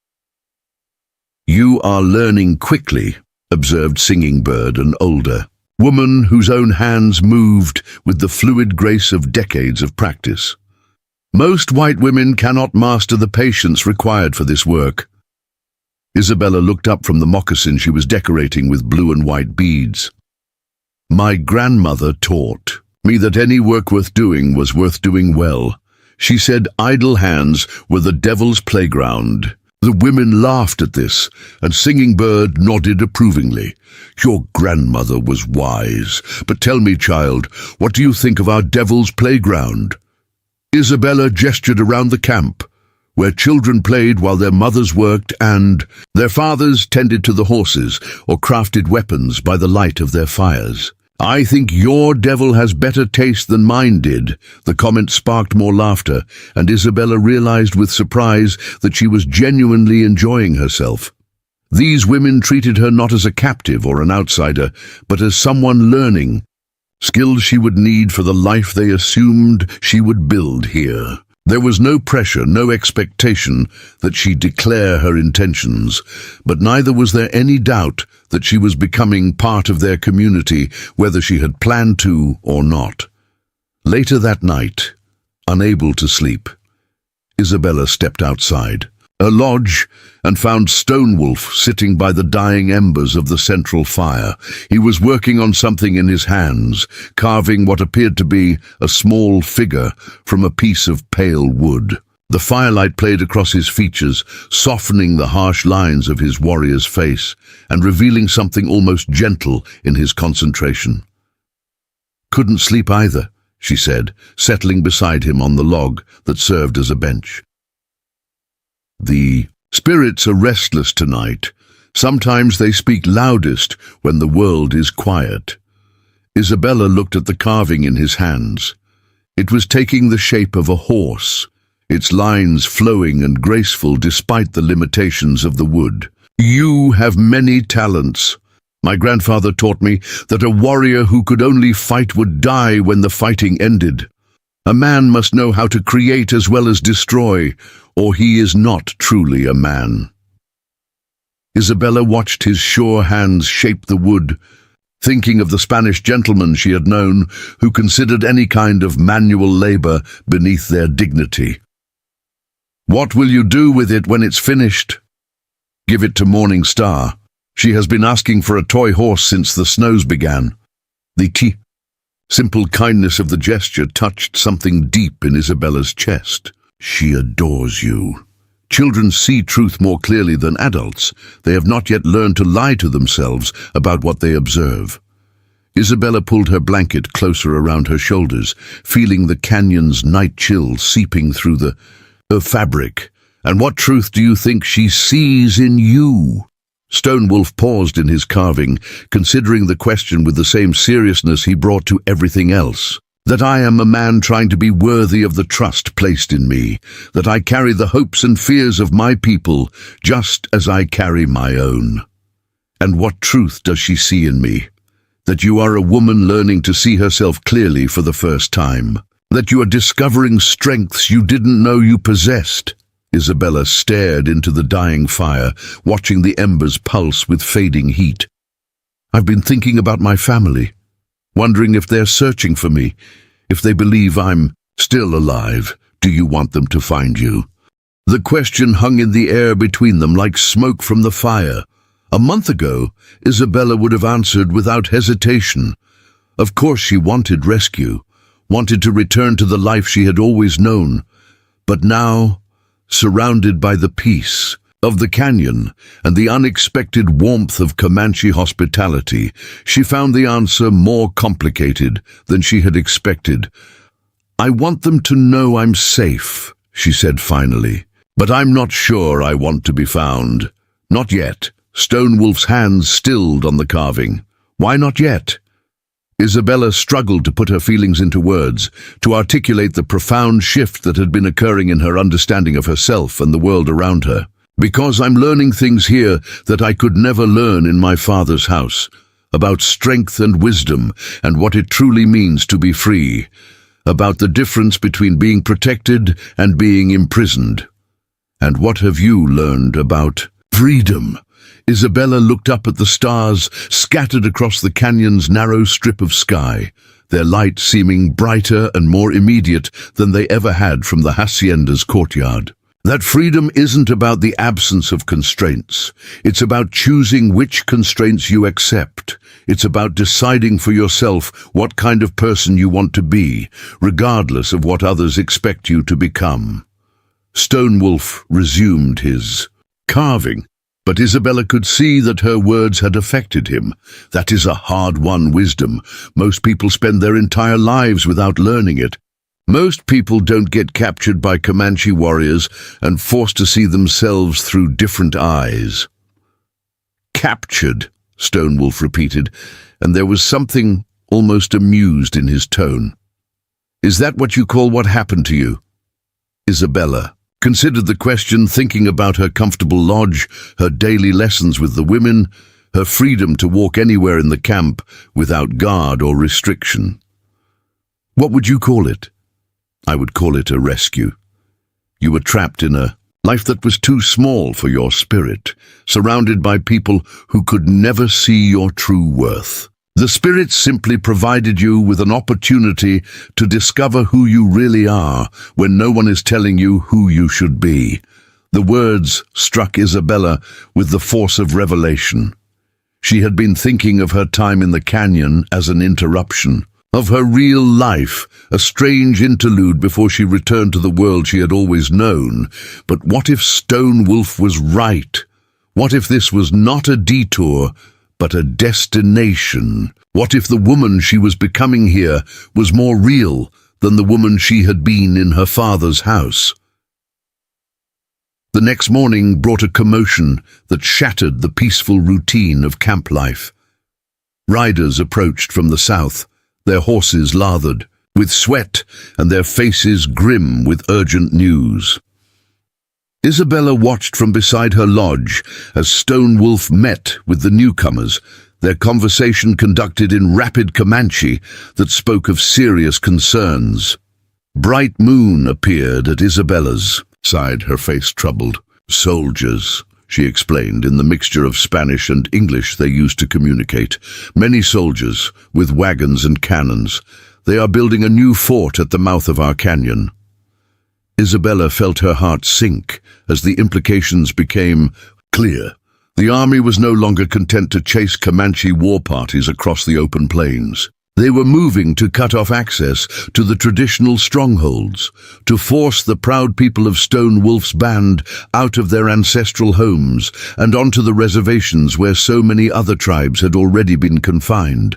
"You are learning quickly," observed Singing Bird, an older woman whose own hands moved with the fluid grace of decades of practice. "Most white women cannot master the patience required for this work." Isabella looked up from the moccasin she was decorating with blue and white beads. "My grandmother taught me that any work worth doing was worth doing well. She said idle hands were the devil's playground." The women laughed at this, and Singing Bird nodded approvingly. "Your grandmother was wise. But tell me, child, what do you think of our devil's playground?" Isabella gestured around the camp, where children played while their mothers worked and their fathers tended to the horses or crafted weapons by the light of their fires. "I think your devil has better taste than mine did." The comment sparked more laughter, and Isabella realized with surprise that she was genuinely enjoying herself. These women treated her not as a captive or an outsider, but as someone learning skills she would need for the life they assumed she would build here. There was no pressure, no expectation that she declare her intentions, but neither was there any doubt that she was becoming part of their community, whether she had planned to or not. Later that night, unable to sleep, Isabella stepped outside her lodge and found Stone Wolf sitting by the dying embers of the central fire. He was working on something in his hands, carving what appeared to be a small figure from a piece of pale wood. The firelight played across his features, softening the harsh lines of his warrior's face and revealing something almost gentle in his concentration. "Couldn't sleep either," she said, settling beside him on the log that served as a bench. "The spirits are restless tonight. Sometimes they speak loudest when the world is quiet." Isabella looked at the carving in his hands. It was taking the shape of a horse, its lines flowing and graceful despite the limitations of the wood. "You have many talents. My grandfather taught me that a warrior who could only fight would die when the fighting ended. A man must know how to create as well as destroy, or he is not truly a man." Isabella watched his sure hands shape the wood, thinking of the Spanish gentlemen she had known who considered any kind of manual labor beneath their dignity. "What will you do with it when it's finished?" "Give it to Morning Star. She has been asking for a toy horse since the snows began." The simple kindness of the gesture touched something deep in Isabella's chest. "She adores you." Children see truth more clearly than adults. They have not yet learned to lie to themselves about what they observe. Isabella pulled her blanket closer around her shoulders, feeling the canyon's night chill seeping through her fabric. And what truth do you think she sees in you? Stone Wolf paused in his carving, considering the question with the same seriousness he brought to everything else. That I am a man trying to be worthy of the trust placed in me, that I carry the hopes and fears of my people just as I carry my own. And what truth does she see in me? That you are a woman learning to see herself clearly for the first time. That you are discovering strengths you didn't know you possessed. Isabella stared into the dying fire, watching the embers pulse with fading heat. I've been thinking about my family, wondering if they're searching for me, if they believe I'm still alive. Do you want them to find you? The question hung in the air between them like smoke from the fire. A month ago, Isabella would have answered without hesitation. Of course she wanted rescue, wanted to return to the life she had always known. But now, surrounded by the peace of the canyon and the unexpected warmth of Comanche hospitality, she found the answer more complicated than she had expected. I want them to know I'm safe, she said finally, but I'm not sure I want to be found. Not yet. Stone Wolf's hands stilled on the carving. Why not yet? Isabella struggled to put her feelings into words, to articulate the profound shift that had been occurring in her understanding of herself and the world around her. Because I'm learning things here that I could never learn in my father's house, about strength and wisdom and what it truly means to be free, about the difference between being protected and being imprisoned. And what have you learned about freedom? Isabella looked up at the stars scattered across the canyon's narrow strip of sky, their light seeming brighter and more immediate than they ever had from the hacienda's courtyard. That freedom isn't about the absence of constraints. It's about choosing which constraints you accept. It's about deciding for yourself what kind of person you want to be, regardless of what others expect you to become. Stone Wolf resumed his carving, but Isabella could see that her words had affected him. That is a hard-won wisdom. Most people spend their entire lives without learning it. Most people don't get captured by Comanche warriors and forced to see themselves through different eyes. Captured, Stone Wolf repeated, and there was something almost amused in his tone. Is that what you call what happened to you? Isabella considered the question, thinking about her comfortable lodge, her daily lessons with the women, her freedom to walk anywhere in the camp without guard or restriction. What would you call it? I would call it a rescue. You were trapped in a life that was too small for your spirit, surrounded by people who could never see your true worth. The spirit simply provided you with an opportunity to discover who you really are when no one is telling you who you should be. The words struck Isabella with the force of revelation. She had been thinking of her time in the canyon as an interruption, of her real life, a strange interlude before she returned to the world she had always known. But what if Stone Wolf was right? What if this was not a detour, but a destination? What if the woman she was becoming here was more real than the woman she had been in her father's house? The next morning brought a commotion that shattered the peaceful routine of camp life. Riders approached from the south, their horses lathered with sweat and their faces grim with urgent news. Isabella watched from beside her lodge as Stone Wolf met with the newcomers, their conversation conducted in rapid Comanche that spoke of serious concerns. Bright Moon appeared at Isabella's side, her face troubled. Soldiers, she explained in the mixture of Spanish and English they used to communicate. Many soldiers, with wagons and cannons. They are building a new fort at the mouth of our canyon. Isabella felt her heart sink as the implications became clear. The army was no longer content to chase Comanche war parties across the open plains. They were moving to cut off access to the traditional strongholds, to force the proud people of Stone Wolf's band out of their ancestral homes and onto the reservations where so many other tribes had already been confined.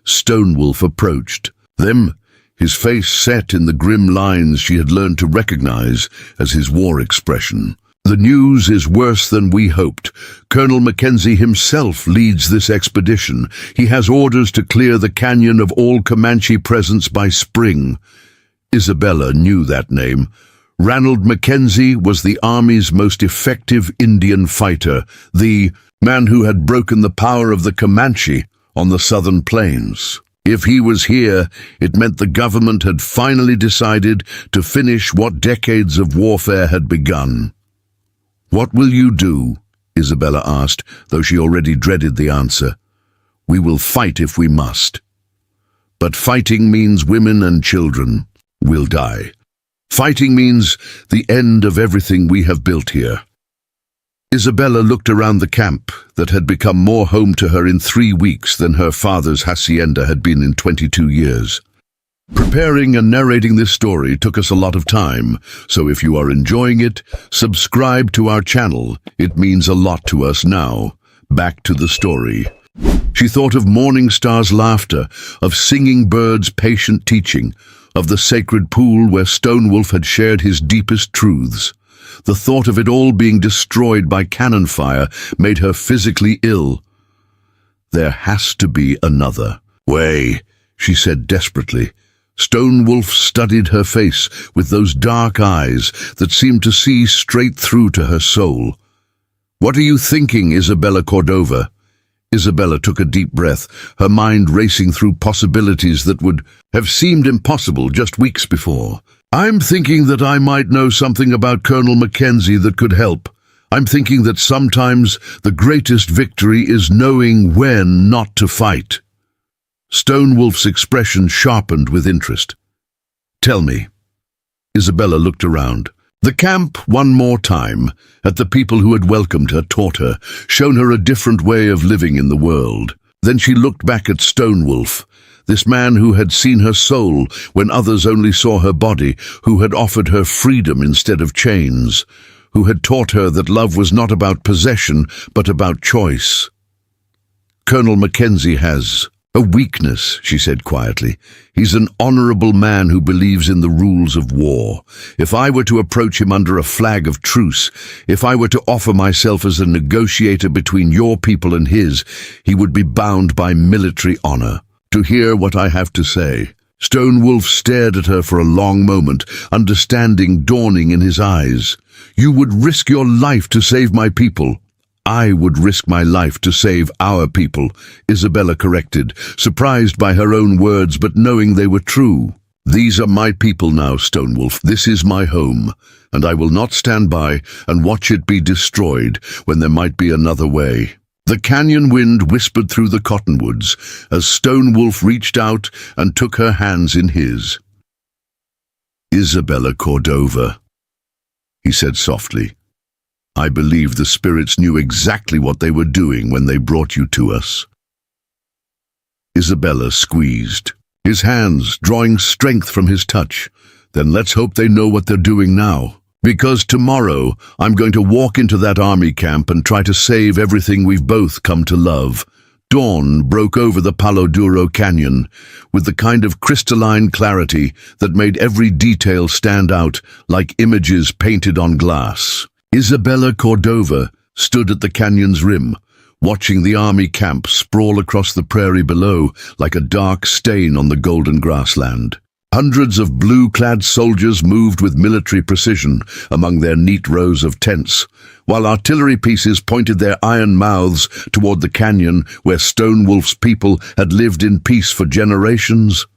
Stonewolf approached them, his face set in the grim lines she had learned to recognize as his war expression. The news is worse than we hoped. Colonel Mackenzie himself leads this expedition. He has orders to clear the canyon of all Comanche presence by spring. Isabella knew that name. Ranald Mackenzie was the Army's most effective Indian fighter, the man who had broken the power of the Comanche on the southern plains. If he was here, it meant the government had finally decided to finish what decades of warfare had begun. "What will you do?" Isabella asked, though she already dreaded the answer. "We will fight if we must. But fighting means women and children will die. Fighting means the end of everything we have built here." Isabella looked around the camp that had become more home to her in 3 weeks than her father's hacienda had been in 22 years. Preparing and narrating this story took us a lot of time, so if you are enjoying it, subscribe to our channel. It means a lot to us now. Back to the story. She thought of morning stars' laughter, of singing birds' patient teaching, of the sacred pool where Stonewolf had shared his deepest truths. The thought of it all being destroyed by cannon fire made her physically ill. "There has to be another way," she said desperately. Stonewolf studied her face with those dark eyes that seemed to see straight through to her soul. "What are you thinking, Isabella Cordova?" Isabella took a deep breath, her mind racing through possibilities that would have seemed impossible just weeks before. "I'm thinking that I might know something about Colonel Mackenzie that could help. I'm thinking that sometimes the greatest victory is knowing when not to fight." Stonewolf's expression sharpened with interest. "Tell me." Isabella looked around. The camp, one more time, at the people who had welcomed her, taught her, shown her a different way of living in the world. Then she looked back at Stonewolf, this man who had seen her soul when others only saw her body, who had offered her freedom instead of chains, who had taught her that love was not about possession, but about choice. "Colonel Mackenzie has a weakness," she said quietly. "He's an honorable man who believes in the rules of war. If I were to approach him under a flag of truce, if I were to offer myself as a negotiator between your people and his, he would be bound by military honor. To hear what I have to say." Stonewolf stared at her for a long moment, understanding dawning in his eyes. "You would risk your life to save my people." "I would risk my life to save our people," Isabella corrected, surprised by her own words but knowing they were true. "These are my people now, Stonewolf. This is my home, and I will not stand by and watch it be destroyed when there might be another way." The canyon wind whispered through the cottonwoods as Stonewolf reached out and took her hands in his. "Isabella Cordova," he said softly. "I believe the spirits knew exactly what they were doing when they brought you to us." Isabella squeezed his hands, drawing strength from his touch. "Then let's hope they know what they're doing now. Because tomorrow I'm going to walk into that army camp and try to save everything we've both come to love." Dawn broke over the Palo Duro Canyon with the kind of crystalline clarity that made every detail stand out like images painted on glass. Isabella Cordova stood at the canyon's rim, watching the army camp sprawl across the prairie below like a dark stain on the golden grassland. Hundreds of blue-clad soldiers moved with military precision among their neat rows of tents, while artillery pieces pointed their iron mouths toward the canyon where Stonewolf's people had lived in peace for generations.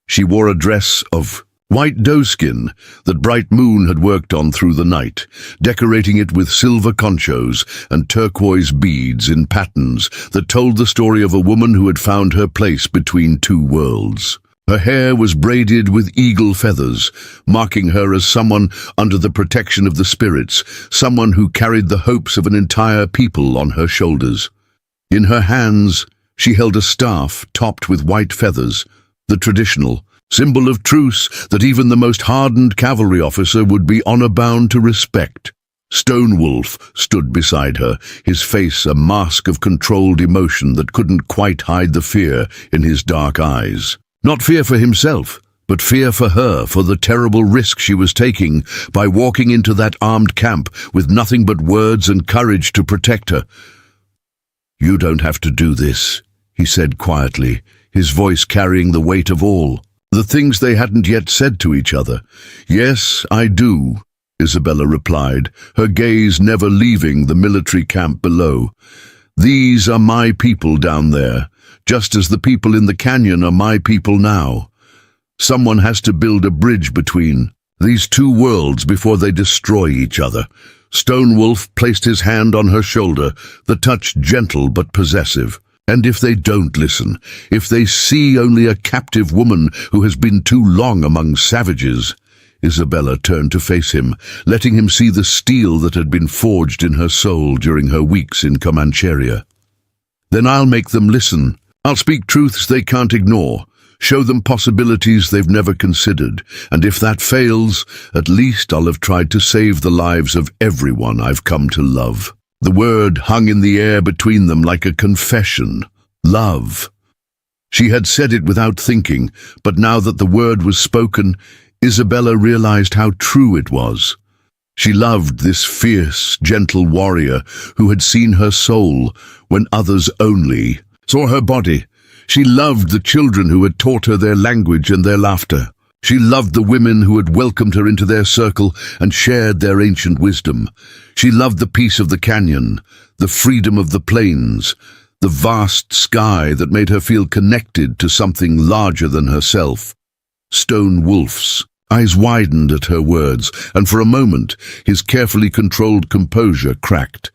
She wore a dress of white doeskin that Bright Moon had worked on through the night, decorating it with silver conchos and turquoise beads in patterns that told the story of a woman who had found her place between two worlds. Her hair was braided with eagle feathers, marking her as someone under the protection of the spirits, someone who carried the hopes of an entire people on her shoulders. In her hands, she held a staff topped with white feathers, the traditional symbol of truce that even the most hardened cavalry officer would be honor-bound to respect. Stone Wolf stood beside her, his face a mask of controlled emotion that couldn't quite hide the fear in his dark eyes. Not fear for himself, but fear for her, for the terrible risk she was taking by walking into that armed camp with nothing but words and courage to protect her. "You don't have to do this," he said quietly, his voice carrying the weight of all the things they hadn't yet said to each other. "Yes, I do," Isabella replied, her gaze never leaving the military camp below. "These are my people down there, just as the people in the canyon are my people now. Someone has to build a bridge between these two worlds before they destroy each other." Stone Wolf placed his hand on her shoulder, the touch gentle but possessive. "And if they don't listen, if they see only a captive woman who has been too long among savages—" Isabella turned to face him, letting him see the steel that had been forged in her soul during her weeks in Comanche. "Then I'll make them listen. I'll speak truths they can't ignore, show them possibilities they've never considered, and if that fails, at least I'll have tried to save the lives of everyone I've come to love." The word hung in the air between them like a confession. Love. She had said it without thinking, but now that the word was spoken, Isabella realized how true it was. She loved this fierce, gentle warrior who had seen her soul when others only saw her body. She loved the children who had taught her their language and their laughter. She loved the women who had welcomed her into their circle and shared their ancient wisdom. She loved the peace of the canyon, the freedom of the plains, the vast sky that made her feel connected to something larger than herself. Stone Wolf's eyes widened at her words, and for a moment his carefully controlled composure cracked.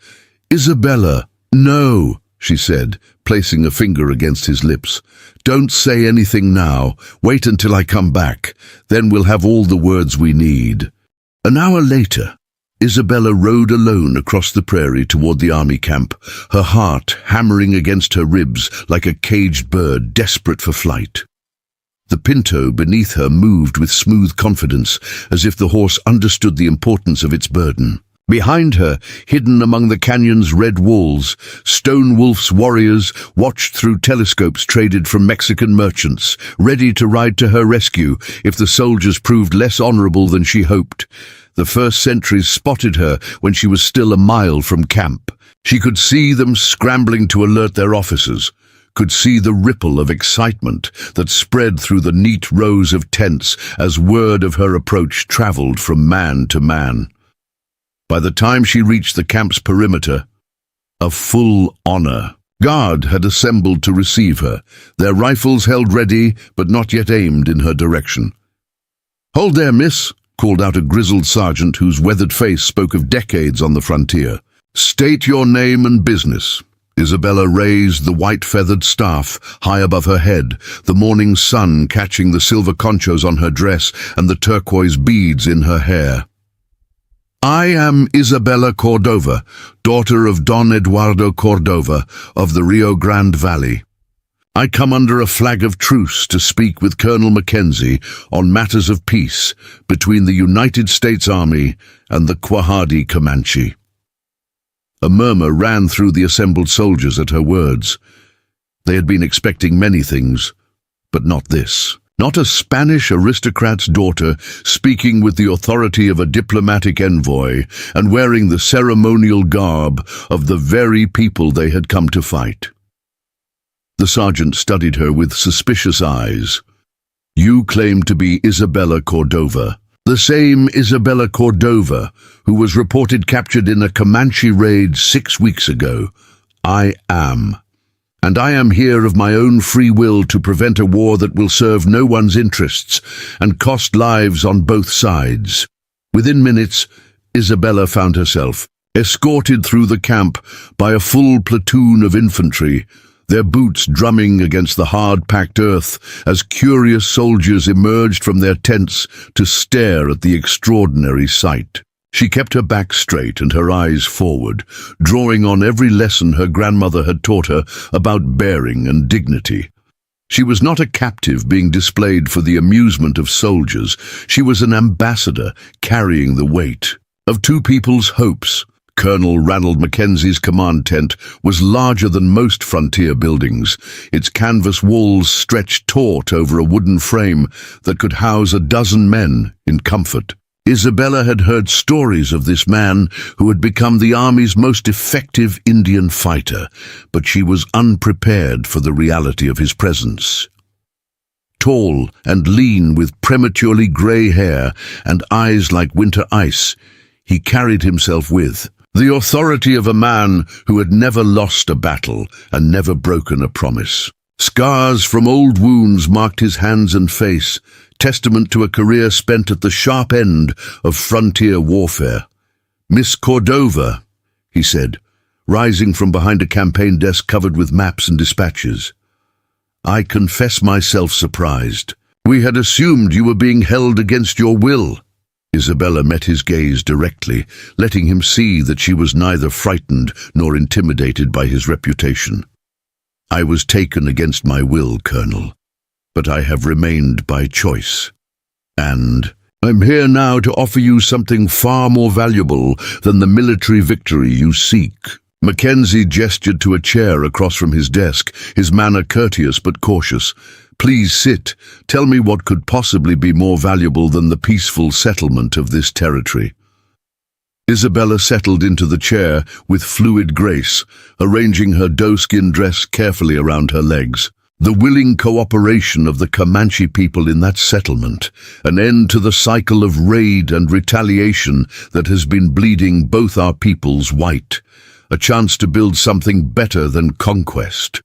"Isabella, no," she said, placing a finger against his lips. "Don't say anything now. Wait until I come back. Then we'll have all the words we need." An hour later, Isabella rode alone across the prairie toward the army camp, her heart hammering against her ribs like a caged bird desperate for flight. The pinto beneath her moved with smooth confidence, as if the horse understood the importance of its burden. Behind her, hidden among the canyon's red walls, Stone Wolf's warriors watched through telescopes traded from Mexican merchants, ready to ride to her rescue if the soldiers proved less honorable than she hoped. The first sentries spotted her when she was still a mile from camp. She could see them scrambling to alert their officers, could see the ripple of excitement that spread through the neat rows of tents as word of her approach traveled from man to man. By the time she reached the camp's perimeter, a full honor guard had assembled to receive her, their rifles held ready but not yet aimed in her direction. "Hold there, miss," called out a grizzled sergeant whose weathered face spoke of decades on the frontier. "State your name and business." Isabella raised the white-feathered staff high above her head, the morning sun catching the silver conchos on her dress and the turquoise beads in her hair. "I am Isabella Cordova, daughter of Don Eduardo Cordova of the Rio Grande Valley. I come under a flag of truce to speak with Colonel Mackenzie on matters of peace between the United States Army and the Quahadi Comanche." A murmur ran through the assembled soldiers at her words. They had been expecting many things, but not this. Not a Spanish aristocrat's daughter speaking with the authority of a diplomatic envoy and wearing the ceremonial garb of the very people they had come to fight. The sergeant studied her with suspicious eyes. "You claim to be Isabella Cordova, the same Isabella Cordova who was reported captured in a Comanche raid 6 weeks ago." "I am. And I am here of my own free will to prevent a war that will serve no one's interests and cost lives on both sides." Within minutes, Isabella found herself escorted through the camp by a full platoon of infantry, their boots drumming against the hard-packed earth as curious soldiers emerged from their tents to stare at the extraordinary sight. She kept her back straight and her eyes forward, drawing on every lesson her grandmother had taught her about bearing and dignity. She was not a captive being displayed for the amusement of soldiers. She was an ambassador carrying the weight of two people's hopes. Colonel Ranald Mackenzie's command tent was larger than most frontier buildings. Its canvas walls stretched taut over a wooden frame that could house a dozen men in comfort. Isabella had heard stories of this man who had become the army's most effective Indian fighter, but she was unprepared for the reality of his presence. Tall and lean, with prematurely grey hair and eyes like winter ice, he carried himself with the authority of a man who had never lost a battle and never broken a promise. Scars from old wounds marked his hands and face, testament to a career spent at the sharp end of frontier warfare. "Miss Cordova," he said, rising from behind a campaign desk covered with maps and dispatches. "I confess myself surprised. We had assumed you were being held against your will." Isabella met his gaze directly, letting him see that she was neither frightened nor intimidated by his reputation. "I was taken against my will, Colonel, but I have remained by choice. And I'm here now to offer you something far more valuable than the military victory you seek." Mackenzie gestured to a chair across from his desk, his manner courteous but cautious. "Please sit. Tell me what could possibly be more valuable than the peaceful settlement of this territory." Isabella settled into the chair with fluid grace, arranging her doe-skin dress carefully around her legs. "The willing cooperation of the Comanche people in that settlement, an end to the cycle of raid and retaliation that has been bleeding both our peoples white, a chance to build something better than conquest."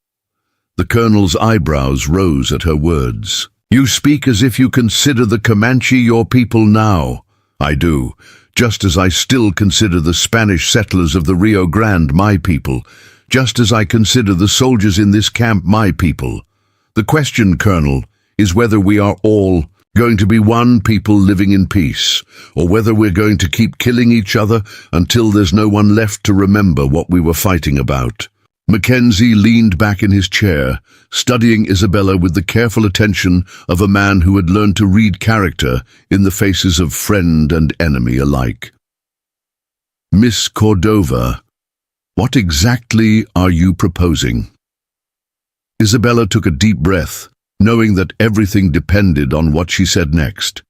The colonel's eyebrows rose at her words. "You speak as if you consider the Comanche your people now." "I do, just as I still consider the Spanish settlers of the Rio Grande my people, just as I consider the soldiers in this camp my people. The question, Colonel, is whether we are all going to be one people living in peace, or whether we're going to keep killing each other until there's no one left to remember what we were fighting about." Mackenzie leaned back in his chair, studying Isabella with the careful attention of a man who had learned to read character in the faces of friend and enemy alike. "Miss Cordova, what exactly are you proposing?" Isabella took a deep breath, knowing that everything depended on what she said next.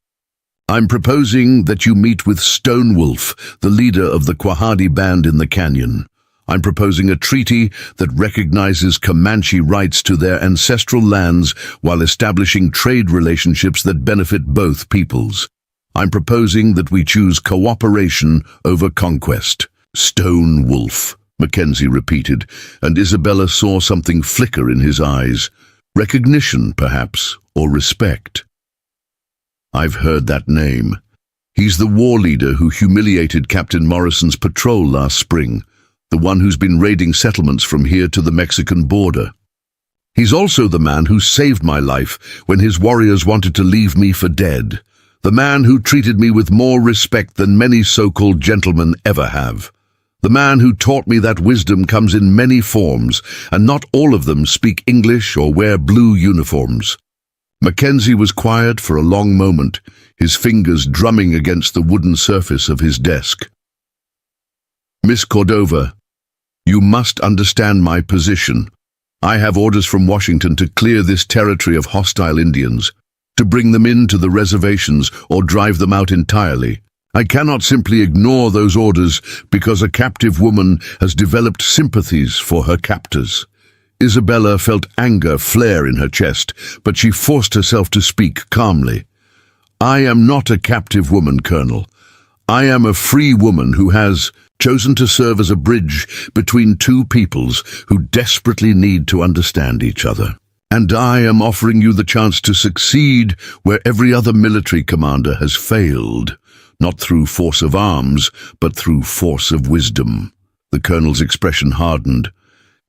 "I'm proposing that you meet with Stone Wolf, the leader of the Quahadi band in the canyon. I'm proposing a treaty that recognizes Comanche rights to their ancestral lands while establishing trade relationships that benefit both peoples. I'm proposing that we choose cooperation over conquest." "Stone Wolf," Mackenzie repeated, and Isabella saw something flicker in his eyes. Recognition, perhaps, or respect. "I've heard that name. He's the war leader who humiliated Captain Morrison's patrol last spring, the one who's been raiding settlements from here to the Mexican border. He's also the man who saved my life when his warriors wanted to leave me for dead, the man who treated me with more respect than many so-called gentlemen ever have, the man who taught me that wisdom comes in many forms, and not all of them speak English or wear blue uniforms." Mackenzie was quiet for a long moment, his fingers drumming against the wooden surface of his desk. "Miss Cordova, you must understand my position. I have orders from Washington to clear this territory of hostile Indians, to bring them into the reservations or drive them out entirely. I cannot simply ignore those orders because a captive woman has developed sympathies for her captors." Isabella felt anger flare in her chest, but she forced herself to speak calmly. "I am not a captive woman, Colonel. I am a free woman who has chosen to serve as a bridge between two peoples who desperately need to understand each other. And I am offering you the chance to succeed where every other military commander has failed, not through force of arms, but through force of wisdom." The colonel's expression hardened.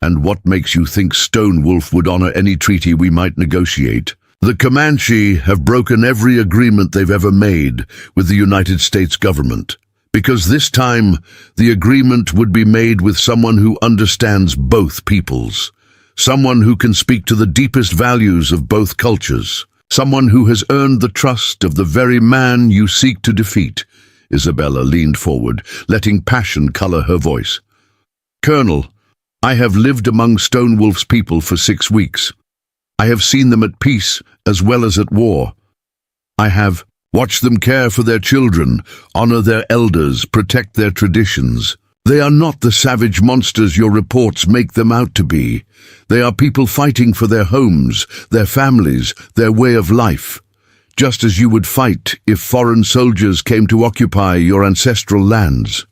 "And what makes you think Stone Wolf would honor any treaty we might negotiate? The Comanche have broken every agreement they've ever made with the United States government, because this time the agreement would be made with someone who understands both peoples, someone who can speak to the deepest values of both cultures, someone who has earned the trust of the very man you seek to defeat, Isabella leaned forward, letting passion color her voice. "Colonel, I have lived among Stonewolf's people for 6 weeks. I have seen them at peace as well as at war. I have watched them care for their children, honor their elders, protect their traditions. They are not the savage monsters your reports make them out to be. They are people fighting for their homes, their families, their way of life. Just as you would fight if foreign soldiers came to occupy your ancestral lands."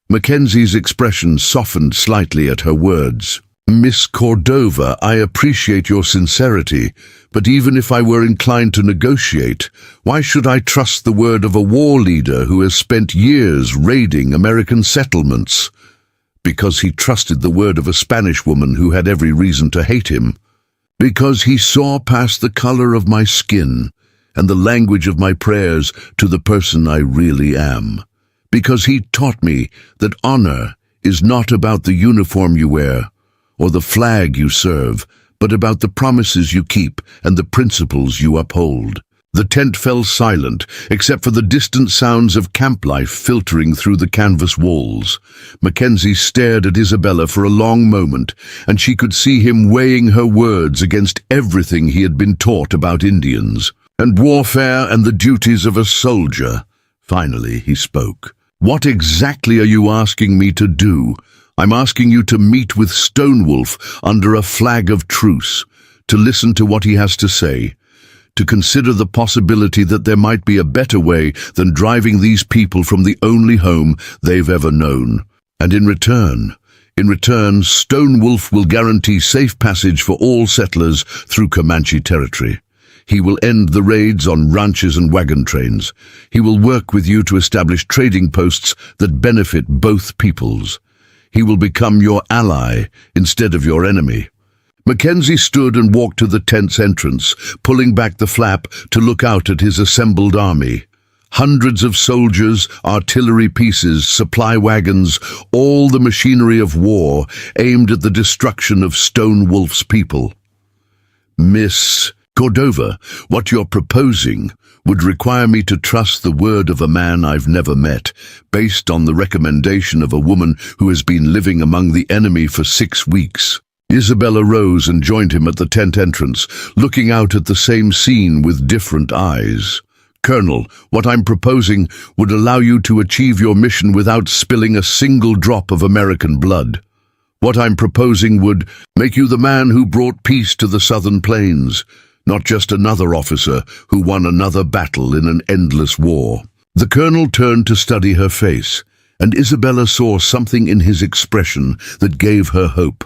Mackenzie's expression softened slightly at her words. "Miss Cordova, I appreciate your sincerity, but even if I were inclined to negotiate, why should I trust the word of a war leader who has spent years raiding American settlements? Because he trusted the word of a Spanish woman who had every reason to hate him. Because he saw past the color of my skin and the language of my prayers to the person I really am. Because he taught me that honor is not about the uniform you wear or the flag you serve, but about the promises you keep and the principles you uphold." The tent fell silent, except for the distant sounds of camp life filtering through the canvas walls. Mackenzie stared at Isabella for a long moment, and she could see him weighing her words against everything he had been taught about Indians, and warfare and the duties of a soldier. Finally, he spoke. "What exactly are you asking me to do?" "I'm asking you to meet with Stonewolf under a flag of truce, to listen to what he has to say, to consider the possibility that there might be a better way than driving these people from the only home they've ever known. And in return, Stonewolf will guarantee safe passage for all settlers through Comanche territory. He will end the raids on ranches and wagon trains. He will work with you to establish trading posts that benefit both peoples. He will become your ally instead of your enemy." Mackenzie stood and walked to the tent's entrance, pulling back the flap to look out at his assembled army. Hundreds of soldiers, artillery pieces, supply wagons, all the machinery of war aimed at the destruction of Stonewolf's people. "Miss Cordova, what you're proposing would require me to trust the word of a man I've never met, based on the recommendation of a woman who has been living among the enemy for 6 weeks. Isabella rose and joined him at the tent entrance, looking out at the same scene with different eyes. "Colonel, what I'm proposing would allow you to achieve your mission without spilling a single drop of American blood. What I'm proposing would make you the man who brought peace to the southern plains, not just another officer who won another battle in an endless war." The colonel turned to study her face, and Isabella saw something in his expression that gave her hope.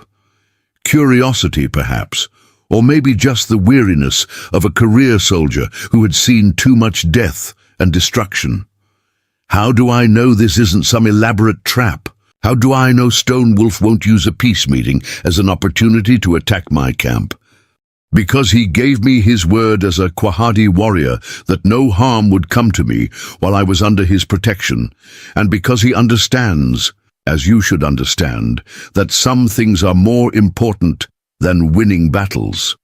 Curiosity, perhaps, or maybe just the weariness of a career soldier who had seen too much death and destruction. "How do I know this isn't some elaborate trap? How do I know Stonewolf won't use a peace meeting as an opportunity to attack my camp? Because he gave me his word as a Quahadi warrior that no harm would come to me while I was under his protection, and because he understands, as you should understand, that some things are more important than winning battles."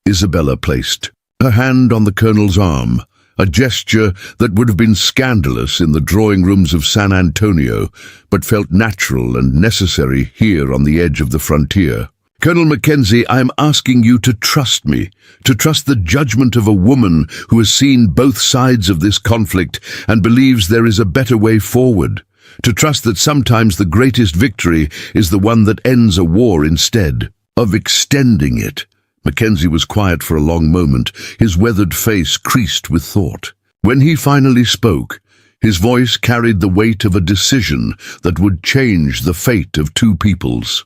Isabella placed her hand on the colonel's arm, a gesture that would have been scandalous in the drawing rooms of San Antonio, but felt natural and necessary here on the edge of the frontier. "Colonel Mackenzie, I am asking you to trust me, to trust the judgment of a woman who has seen both sides of this conflict and believes there is a better way forward. To trust that sometimes the greatest victory is the one that ends a war instead of extending it." Mackenzie was quiet for a long moment, his weathered face creased with thought. When he finally spoke, his voice carried the weight of a decision that would change the fate of two peoples.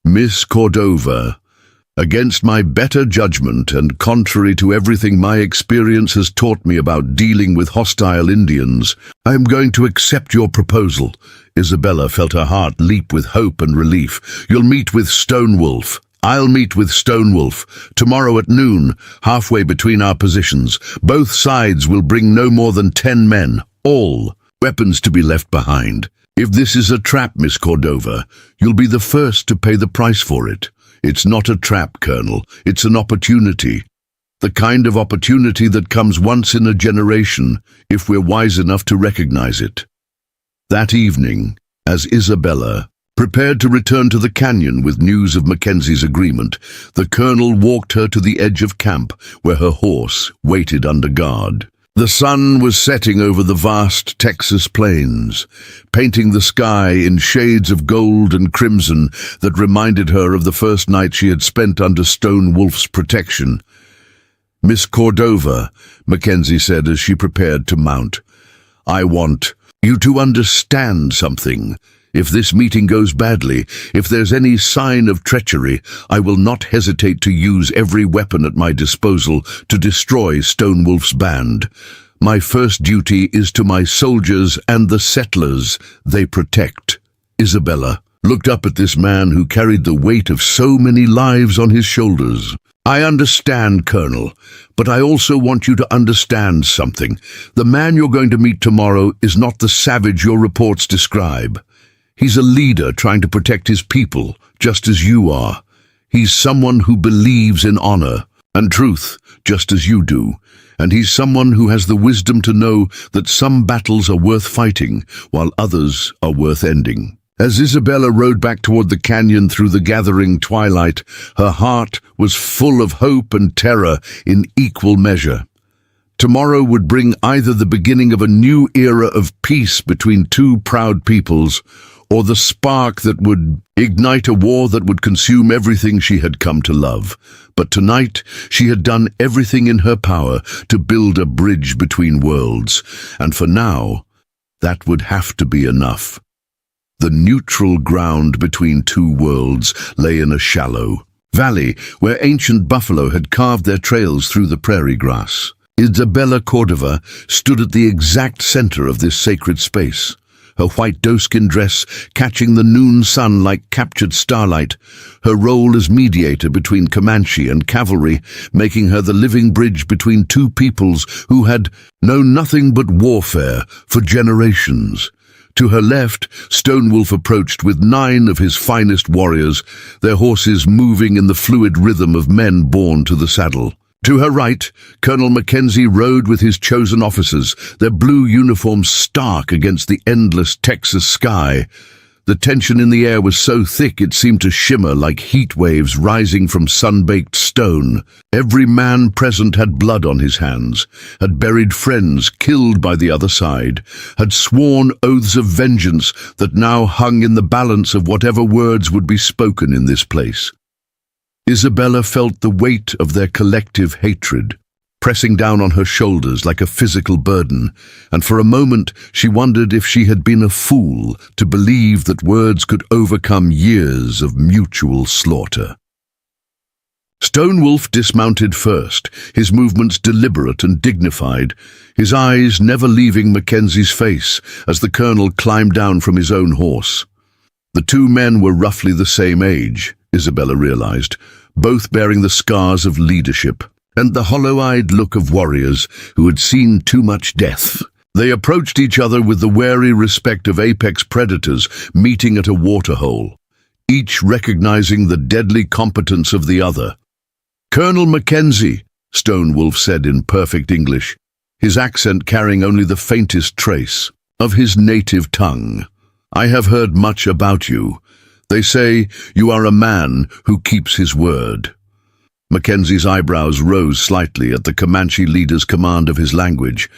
"Miss Cordova, against my better judgment and contrary to everything my experience has taught me about dealing with hostile Indians, I am going to accept your proposal." Isabella felt her heart leap with hope and relief. "You'll meet with Stonewolf. I'll meet with Stonewolf. Tomorrow at noon, halfway between our positions. Both sides will bring no more than 10 men, all weapons to be left behind. If this is a trap, Miss Cordova, you'll be the first to pay the price for it. It's not a trap, Colonel. It's an opportunity." The kind of opportunity that comes once in a generation, if we're wise enough to recognize it. That evening, as Isabella prepared to return to the canyon with news of Mackenzie's agreement, the colonel walked her to the edge of camp where her horse waited under guard. The sun was setting over the vast Texas plains, painting the sky in shades of gold and crimson that reminded her of the first night she had spent under Stone Wolf's protection. "Miss Cordova," Mackenzie said as she prepared to mount, "I want you to understand something. If this meeting goes badly, if there's any sign of treachery, I will not hesitate to use every weapon at my disposal to destroy Stone Wolf's band. My first duty is to my soldiers and the settlers they protect." Isabella looked up at this man who carried the weight of so many lives on his shoulders. "I understand, Colonel, but I also want you to understand something. The man you're going to meet tomorrow is not the savage your reports describe. He's a leader trying to protect his people, just as you are. He's someone who believes in honor and truth, just as you do. And he's someone who has the wisdom to know that some battles are worth fighting, while others are worth ending." As Isabella rode back toward the canyon through the gathering twilight, her heart was full of hope and terror in equal measure. Tomorrow would bring either the beginning of a new era of peace between two proud peoples, or the spark that would ignite a war that would consume everything she had come to love. But tonight, she had done everything in her power to build a bridge between worlds, and for now, that would have to be enough. The neutral ground between two worlds lay in a shallow valley where ancient buffalo had carved their trails through the prairie grass. Isabella Cordova stood at the exact center of this sacred space, her white doeskin dress catching the noon sun like captured starlight, her role as mediator between Comanche and cavalry, making her the living bridge between two peoples who had known nothing but warfare for generations. To her left, Stone Wolf approached with 9 of his finest warriors, their horses moving in the fluid rhythm of men born to the saddle. To her right, Colonel Mackenzie rode with his chosen officers, their blue uniforms stark against the endless Texas sky. The tension in the air was so thick it seemed to shimmer like heat waves rising from sun-baked stone. Every man present had blood on his hands, had buried friends killed by the other side, had sworn oaths of vengeance that now hung in the balance of whatever words would be spoken in this place. Isabella felt the weight of their collective hatred, pressing down on her shoulders like a physical burden, and for a moment she wondered if she had been a fool to believe that words could overcome years of mutual slaughter. Stone Wolf dismounted first, his movements deliberate and dignified, his eyes never leaving Mackenzie's face as the colonel climbed down from his own horse. The two men were roughly the same age, Isabella realized, both bearing the scars of leadership and the hollow-eyed look of warriors who had seen too much death. They approached each other with the wary respect of apex predators meeting at a waterhole, each recognizing the deadly competence of the other. "Colonel Mackenzie," Stone Wolf said in perfect English, his accent carrying only the faintest trace of his native tongue. "I have heard much about you. They say you are a man who keeps his word." Mackenzie's eyebrows rose slightly at the Comanche leader's command of his language,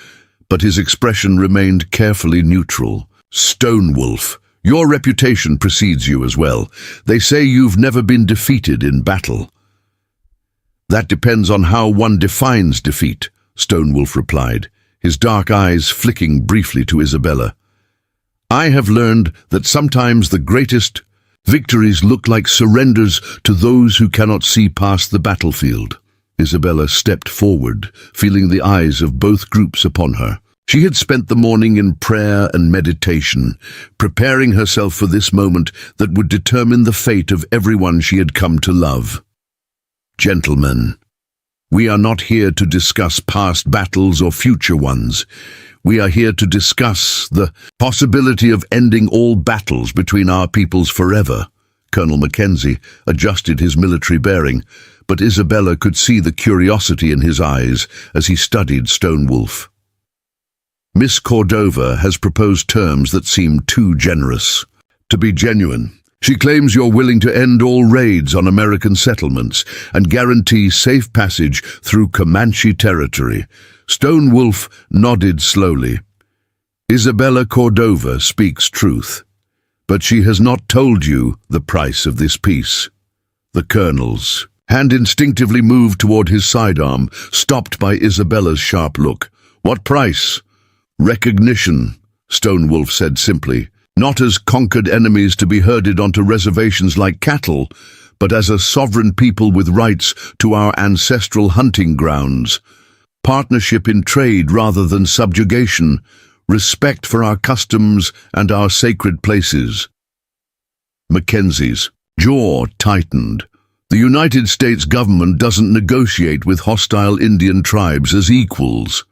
but his expression remained carefully neutral. "Stone Wolf, your reputation precedes you as well. They say you've never been defeated in battle." "That depends on how one defines defeat," Stone Wolf replied, his dark eyes flicking briefly to Isabella. "I have learned that sometimes the greatest victories look like surrenders to those who cannot see past the battlefield." Isabella stepped forward, feeling the eyes of both groups upon her. She had spent the morning in prayer and meditation, preparing herself for this moment that would determine the fate of everyone she had come to love. "Gentlemen, we are not here to discuss past battles or future ones. We are here to discuss the possibility of ending all battles between our peoples forever." Colonel Mackenzie adjusted his military bearing, but Isabella could see the curiosity in his eyes as he studied Stone Wolf. Miss Cordova has proposed terms that seem too generous. To be genuine, she claims you're willing to end all raids on American settlements and guarantee safe passage through Comanche territory. Stone Wolf nodded slowly. Isabella Cordova speaks truth, but she has not told you the price of this peace. The Colonel's hand instinctively moved toward his sidearm, stopped by Isabella's sharp look. What price? Recognition, Stone Wolf said simply. Not as conquered enemies to be herded onto reservations like cattle, but as a sovereign people with rights to our ancestral hunting grounds. Partnership in trade rather than subjugation. Respect for our customs and our sacred places. Mackenzie's jaw tightened. The United States government doesn't negotiate with hostile Indian tribes as equals.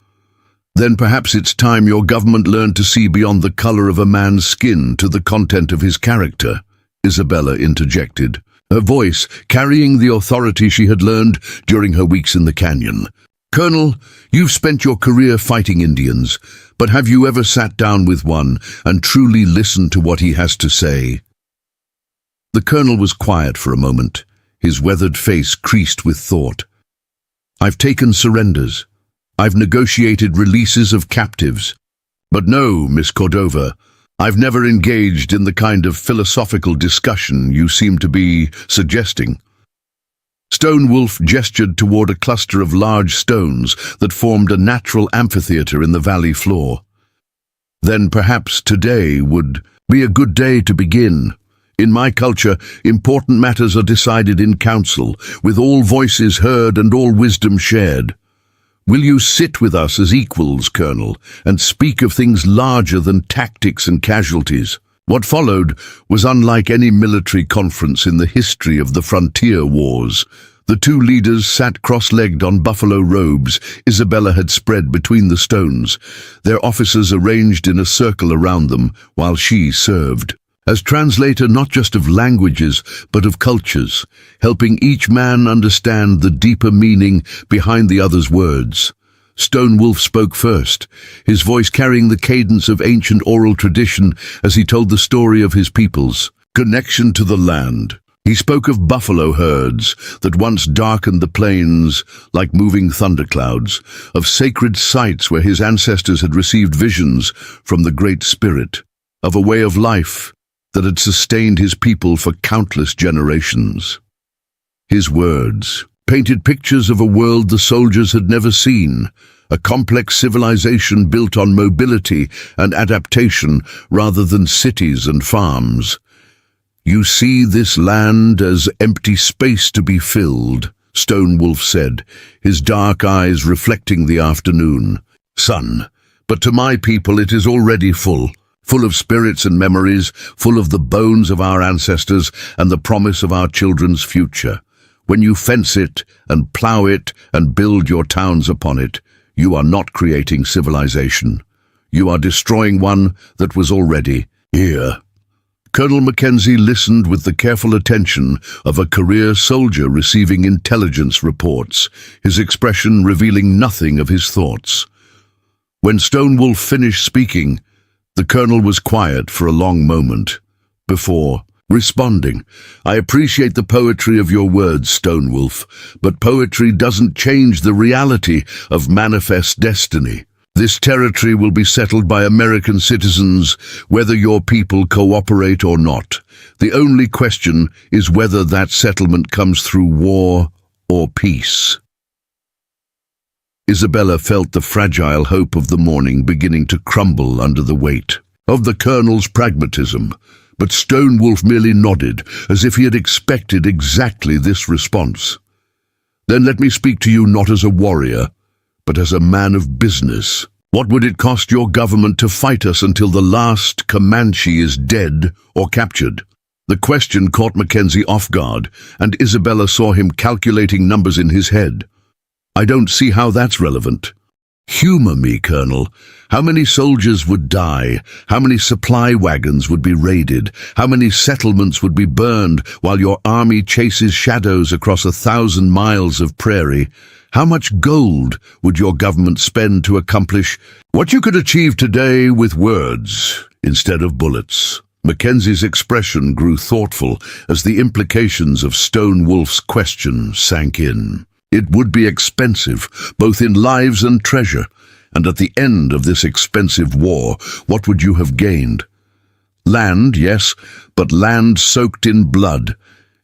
Then perhaps it's time your government learned to see beyond the color of a man's skin to the content of his character, Isabella interjected, her voice carrying the authority she had learned during her weeks in the canyon. Colonel, you've spent your career fighting Indians, but have you ever sat down with one and truly listened to what he has to say? The Colonel was quiet for a moment, his weathered face creased with thought. I've taken surrenders. I've negotiated releases of captives. But no, Miss Cordova, I've never engaged in the kind of philosophical discussion you seem to be suggesting. Stone Wolf gestured toward a cluster of large stones that formed a natural amphitheater in the valley floor. Then perhaps today would be a good day to begin. In my culture, important matters are decided in council, with all voices heard and all wisdom shared. Will you sit with us as equals, Colonel, and speak of things larger than tactics and casualties? What followed was unlike any military conference in the history of the frontier wars. The two leaders sat cross-legged on buffalo robes Isabella had spread between the stones, their officers arranged in a circle around them while she served. As translator not just of languages, but of cultures, helping each man understand the deeper meaning behind the other's words. Stone Wolf spoke first, his voice carrying the cadence of ancient oral tradition as he told the story of his people's connection to the land. He spoke of buffalo herds that once darkened the plains like moving thunderclouds, of sacred sites where his ancestors had received visions from the Great Spirit, of a way of life that had sustained his people for countless generations. His words painted pictures of a world the soldiers had never seen, a complex civilization built on mobility and adaptation rather than cities and farms. You see this land as empty space to be filled, Stone Wolf said, his dark eyes reflecting the afternoon. Son, but to my people it is already full of spirits and memories, full of the bones of our ancestors and the promise of our children's future. When you fence it and plow it and build your towns upon it, you are not creating civilization. You are destroying one that was already here. Colonel Mackenzie listened with the careful attention of a career soldier receiving intelligence reports, his expression revealing nothing of his thoughts. When Stone Wolf finished speaking, the Colonel was quiet for a long moment before responding. I appreciate the poetry of your words, Stone Wolf, but poetry doesn't change the reality of manifest destiny. This territory will be settled by American citizens, whether your people cooperate or not. The only question is whether that settlement comes through war or peace. Isabella felt the fragile hope of the morning beginning to crumble under the weight of the Colonel's pragmatism, but Stone Wolf merely nodded, as if he had expected exactly this response. Then let me speak to you not as a warrior, but as a man of business. What would it cost your government to fight us until the last Comanche is dead or captured? The question caught Mackenzie off guard, and Isabella saw him calculating numbers in his head. I don't see how that's relevant. Humor me, Colonel. How many soldiers would die? How many supply wagons would be raided? How many settlements would be burned while your army chases shadows across 1,000 miles of prairie? How much gold would your government spend to accomplish what you could achieve today with words instead of bullets? Mackenzie's expression grew thoughtful as the implications of Stone Wolf's question sank in. It would be expensive, both in lives and treasure, and at the end of this expensive war, what would you have gained? Land, yes, but land soaked in blood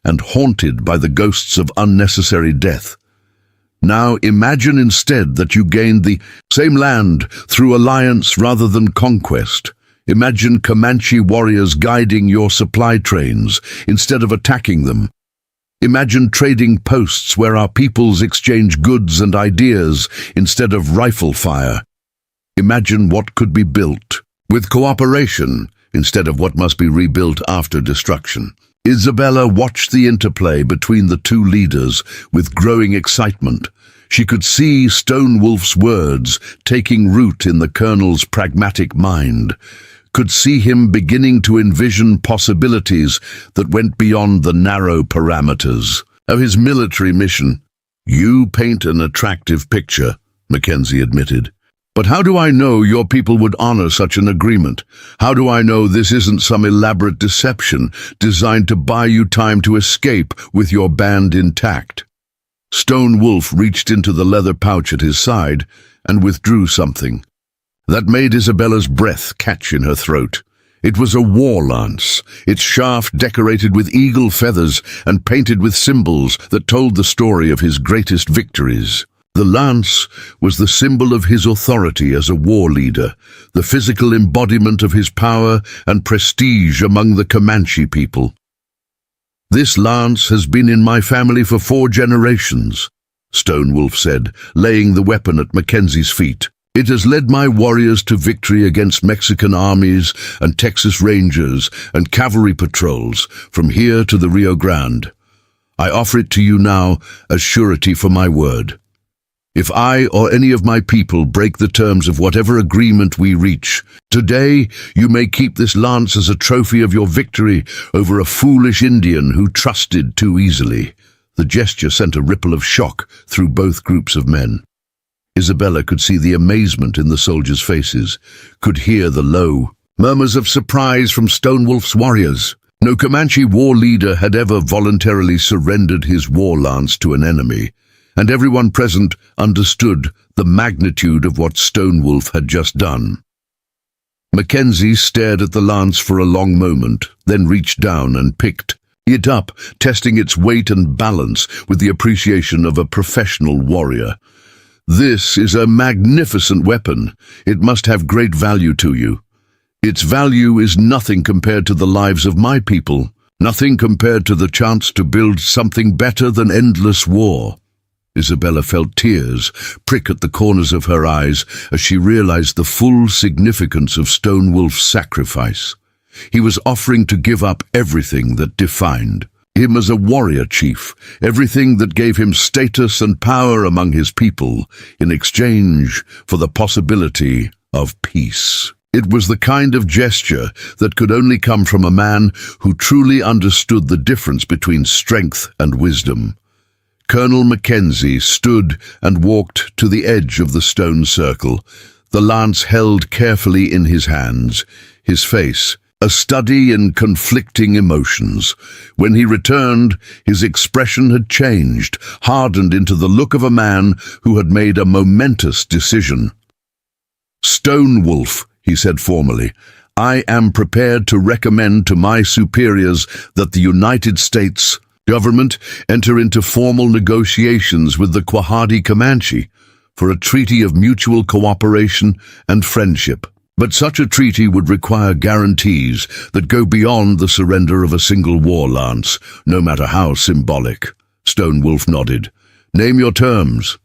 and haunted by the ghosts of unnecessary death. Now imagine instead that you gained the same land through alliance rather than conquest. Imagine Comanche warriors guiding your supply trains instead of attacking them. Imagine trading posts where our peoples exchange goods and ideas instead of rifle fire. Imagine what could be built with cooperation instead of what must be rebuilt after destruction. Isabella watched the interplay between the two leaders with growing excitement. She could see Stone Wolf's words taking root in the colonel's pragmatic mind, could see him beginning to envision possibilities that went beyond the narrow parameters of his military mission. "You paint an attractive picture," Mackenzie admitted. "But how do I know your people would honor such an agreement? How do I know this isn't some elaborate deception designed to buy you time to escape with your band intact?" Stone Wolf reached into the leather pouch at his side and withdrew something. That made Isabella's breath catch in her throat. It was a war lance, its shaft decorated with eagle feathers and painted with symbols that told the story of his greatest victories. The lance was the symbol of his authority as a war leader, the physical embodiment of his power and prestige among the Comanche people. "This lance has been in my family for 4 generations, Stone Wolf said, laying the weapon at Mackenzie's feet. "It has led my warriors to victory against Mexican armies and Texas Rangers and cavalry patrols from here to the Rio Grande. I offer it to you now as surety for my word. If I or any of my people break the terms of whatever agreement we reach, today you may keep this lance as a trophy of your victory over a foolish Indian who trusted too easily." The gesture sent a ripple of shock through both groups of men. Isabella could see the amazement in the soldiers' faces, could hear the low murmurs of surprise from Stone Wolf's warriors. No Comanche war leader had ever voluntarily surrendered his war lance to an enemy, and everyone present understood the magnitude of what Stone Wolf had just done. Mackenzie stared at the lance for a long moment, then reached down and picked it up, testing its weight and balance with the appreciation of a professional warrior. "This is a magnificent weapon. It must have great value to you. Its value is nothing compared to the lives of my people, nothing compared to the chance to build something better than endless war." Isabella felt tears prick at the corners of her eyes as she realized the full significance of Stone Wolf's sacrifice. He was offering to give up everything that defined him as a warrior chief, everything that gave him status and power among his people, in exchange for the possibility of peace. It was the kind of gesture that could only come from a man who truly understood the difference between strength and wisdom. Colonel Mackenzie stood and walked to the edge of the stone circle, the lance held carefully in his hands, his face a study in conflicting emotions. When he returned, his expression had changed, hardened into the look of a man who had made a momentous decision. "Stone Wolf," he said formally, "I am prepared to recommend to my superiors that the United States government enter into formal negotiations with the Quahadi Comanche for a treaty of mutual cooperation and friendship. But such a treaty would require guarantees that go beyond the surrender of a single war lance, no matter how symbolic." Stone Wolf nodded. "Name your terms."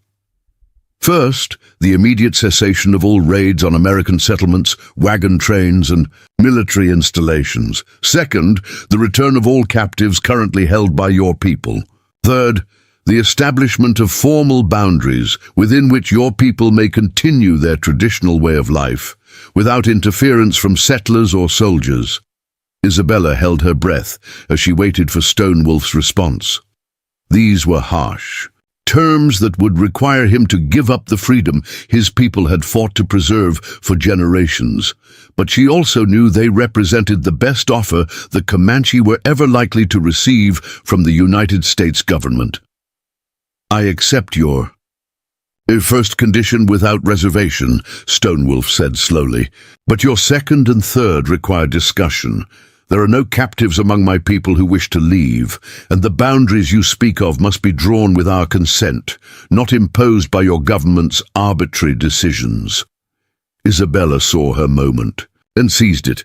"First, the immediate cessation of all raids on American settlements, wagon trains, and military installations. Second, the return of all captives currently held by your people. Third, The establishment of formal boundaries within which your people may continue their traditional way of life, without interference from settlers or soldiers. Isabella held her breath as she waited for Stonewolf's response. These were harsh. Terms that would require him to give up the freedom his people had fought to preserve for generations. But she also knew they represented the best offer the Comanche were ever likely to receive from the United States government. "I accept your first condition without reservation," Stonewolf said slowly. "But your second and third require discussion. There are no captives among my people who wish to leave, and the boundaries you speak of must be drawn with our consent, not imposed by your government's arbitrary decisions." Isabella saw her moment and seized it.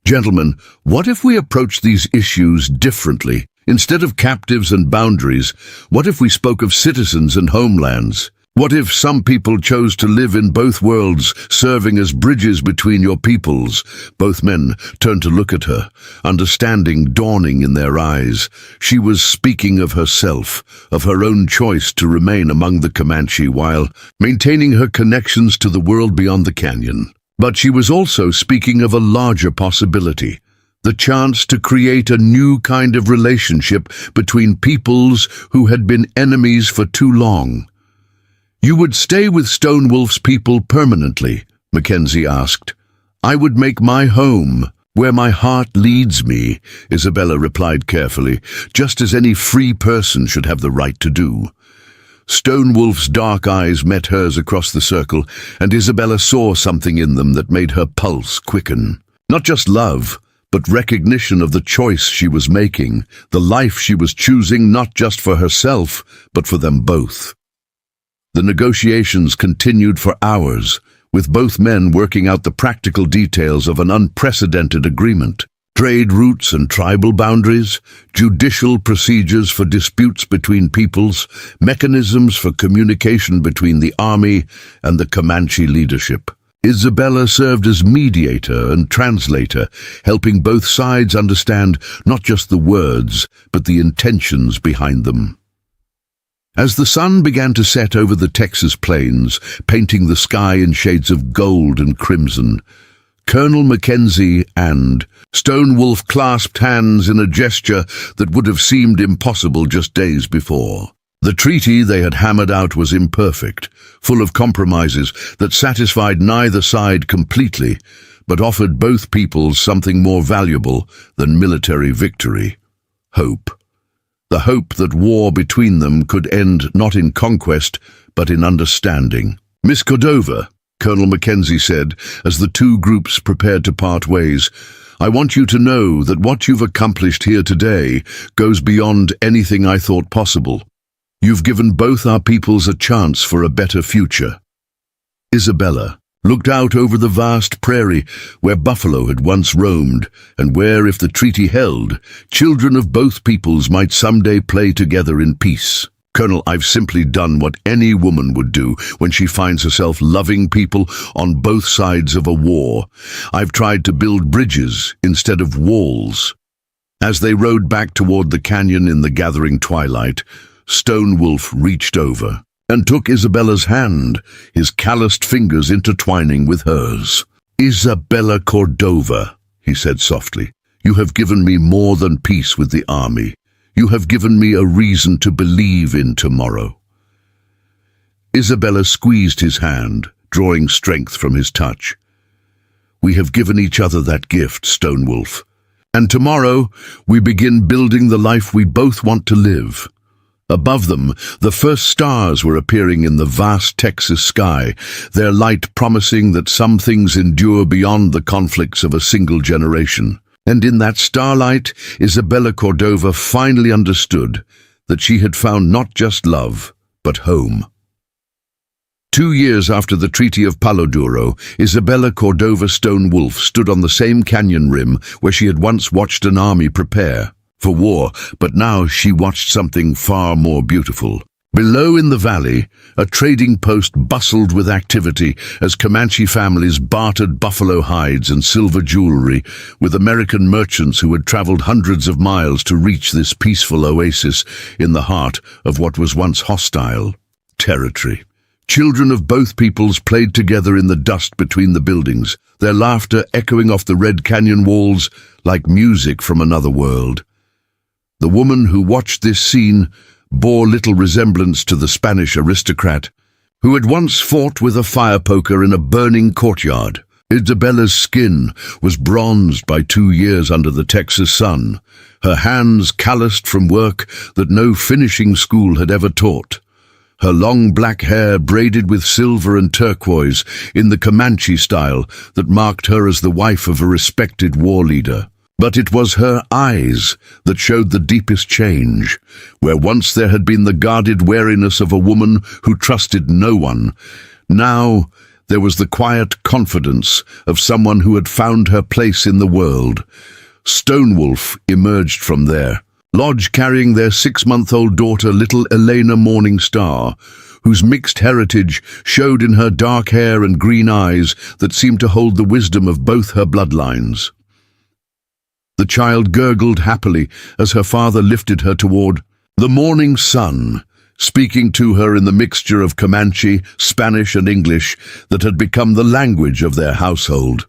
"Gentlemen, what if we approach these issues differently? Instead of captives and boundaries, what if we spoke of citizens and homelands? What if some people chose to live in both worlds, serving as bridges between your peoples?" Both men turned to look at her, understanding dawning in their eyes. She was speaking of herself, of her own choice to remain among the Comanche while maintaining her connections to the world beyond the canyon. But she was also speaking of a larger possibility, the chance to create a new kind of relationship between peoples who had been enemies for too long. "You would stay with Stonewolf's people permanently?" Mackenzie asked. "I would make my home where my heart leads me," Isabella replied carefully, "just as any free person should have the right to do." Stonewolf's dark eyes met hers across the circle, and Isabella saw something in them that made her pulse quicken. Not just love, but recognition of the choice she was making, the life she was choosing not just for herself, but for them both. The negotiations continued for hours, with both men working out the practical details of an unprecedented agreement. Trade routes and tribal boundaries, judicial procedures for disputes between peoples, mechanisms for communication between the army and the Comanche leadership. Isabella served as mediator and translator, helping both sides understand not just the words, but the intentions behind them. As the sun began to set over the Texas plains, painting the sky in shades of gold and crimson, Colonel Mackenzie and Stonewolf clasped hands in a gesture that would have seemed impossible just days before. The treaty they had hammered out was imperfect, full of compromises that satisfied neither side completely, but offered both peoples something more valuable than military victory: hope. The hope that war between them could end not in conquest, but in understanding. "Miss Cordova," Colonel Mackenzie said, as the two groups prepared to part ways, "I want you to know that what you've accomplished here today goes beyond anything I thought possible. You've given both our peoples a chance for a better future." Isabella looked out over the vast prairie where buffalo had once roamed, and where, if the treaty held, children of both peoples might someday play together in peace. "Colonel, I've simply done what any woman would do when she finds herself loving people on both sides of a war. I've tried to build bridges instead of walls." As they rode back toward the canyon in the gathering twilight, Stonewolf reached over and took Isabella's hand, his calloused fingers intertwining with hers. "Isabella Cordova," he said softly, "you have given me more than peace with the army. You have given me a reason to believe in tomorrow." Isabella squeezed his hand, drawing strength from his touch. "We have given each other that gift, Stonewolf, and tomorrow we begin building the life we both want to live." Above them, the first stars were appearing in the vast Texas sky, their light promising that some things endure beyond the conflicts of a single generation. And in that starlight, Isabella Cordova finally understood that she had found not just love, but home. 2 years after the Treaty of Palo Duro, Isabella Cordova Stonewolf stood on the same canyon rim where she had once watched an army prepare for war, but now she watched something far more beautiful. Below in the valley, a trading post bustled with activity as Comanche families bartered buffalo hides and silver jewelry with American merchants who had traveled hundreds of miles to reach this peaceful oasis in the heart of what was once hostile territory. Children of both peoples played together in the dust between the buildings, their laughter echoing off the red canyon walls like music from another world. The woman who watched this scene bore little resemblance to the Spanish aristocrat who had once fought with a fire poker in a burning courtyard. Isabella's skin was bronzed by 2 years under the Texas sun, her hands calloused from work that no finishing school had ever taught. Her long black hair braided with silver and turquoise in the Comanche style that marked her as the wife of a respected war leader. But it was her eyes that showed the deepest change. Where once there had been the guarded wariness of a woman who trusted no one, now there was the quiet confidence of someone who had found her place in the world. Stonewolf emerged from there, Lodge carrying their 6-month-old daughter, little Elena Morningstar, whose mixed heritage showed in her dark hair and green eyes that seemed to hold the wisdom of both her bloodlines. The child gurgled happily as her father lifted her toward the morning sun, speaking to her in the mixture of Comanche, Spanish and English that had become the language of their household.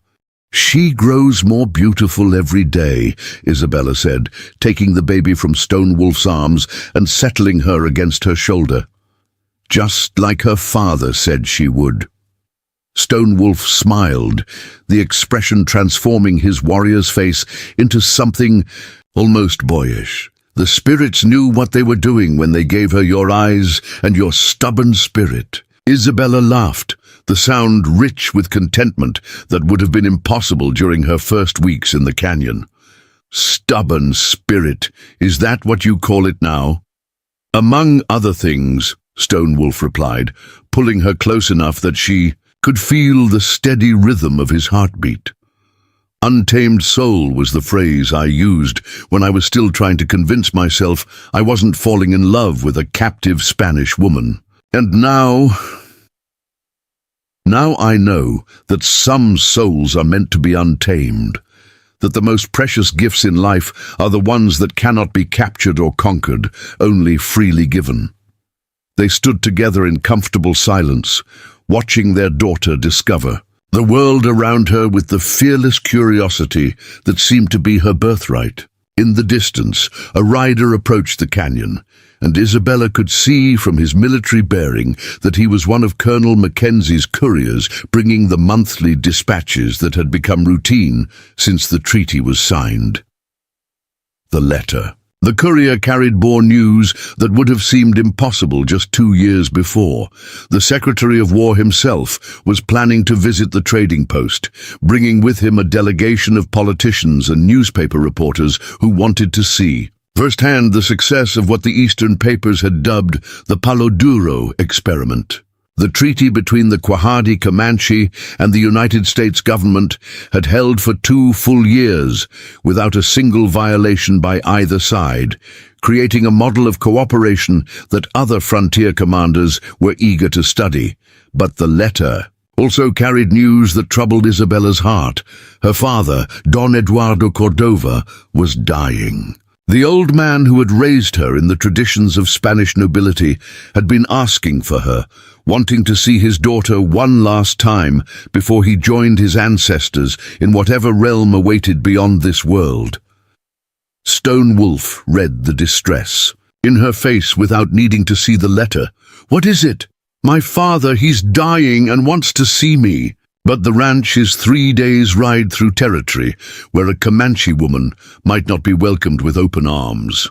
"She grows more beautiful every day," Isabella said, taking the baby from Stonewolf's arms and settling her against her shoulder. "Just like her father said she would." Stonewolf smiled, the expression transforming his warrior's face into something almost boyish. "The spirits knew what they were doing when they gave her your eyes and your stubborn spirit." Isabella laughed, the sound rich with contentment that would have been impossible during her first weeks in the canyon. "Stubborn spirit, is that what you call it now?" "Among other things," Stonewolf replied, pulling her close enough that she could feel the steady rhythm of his heartbeat. "Untamed soul was the phrase I used when I was still trying to convince myself I wasn't falling in love with a captive Spanish woman. And now I know that some souls are meant to be untamed, that the most precious gifts in life are the ones that cannot be captured or conquered, only freely given." They stood together in comfortable silence, watching their daughter discover the world around her with the fearless curiosity that seemed to be her birthright. In the distance, a rider approached the canyon, and Isabella could see from his military bearing that he was one of Colonel Mackenzie's couriers bringing the monthly dispatches that had become routine since the treaty was signed. The letter. The courier bore news that would have seemed impossible just 2 years before. The Secretary of War himself was planning to visit the trading post, bringing with him a delegation of politicians and newspaper reporters who wanted to see firsthand the success of what the Eastern papers had dubbed the Palo Duro experiment. The treaty between the Quahadi Comanche and the United States government had held for 2 full years without a single violation by either side, creating a model of cooperation that other frontier commanders were eager to study. But the letter also carried news that troubled Isabella's heart. Her father, Don Eduardo Cordova, was dying. The old man who had raised her in the traditions of Spanish nobility had been asking for her, wanting to see his daughter one last time before he joined his ancestors in whatever realm awaited beyond this world. Stonewolf read the distress in her face without needing to see the letter. "What is it?" "My father, he's dying and wants to see me." But the ranch is 3 days' ride through territory where a Comanche woman might not be welcomed with open arms.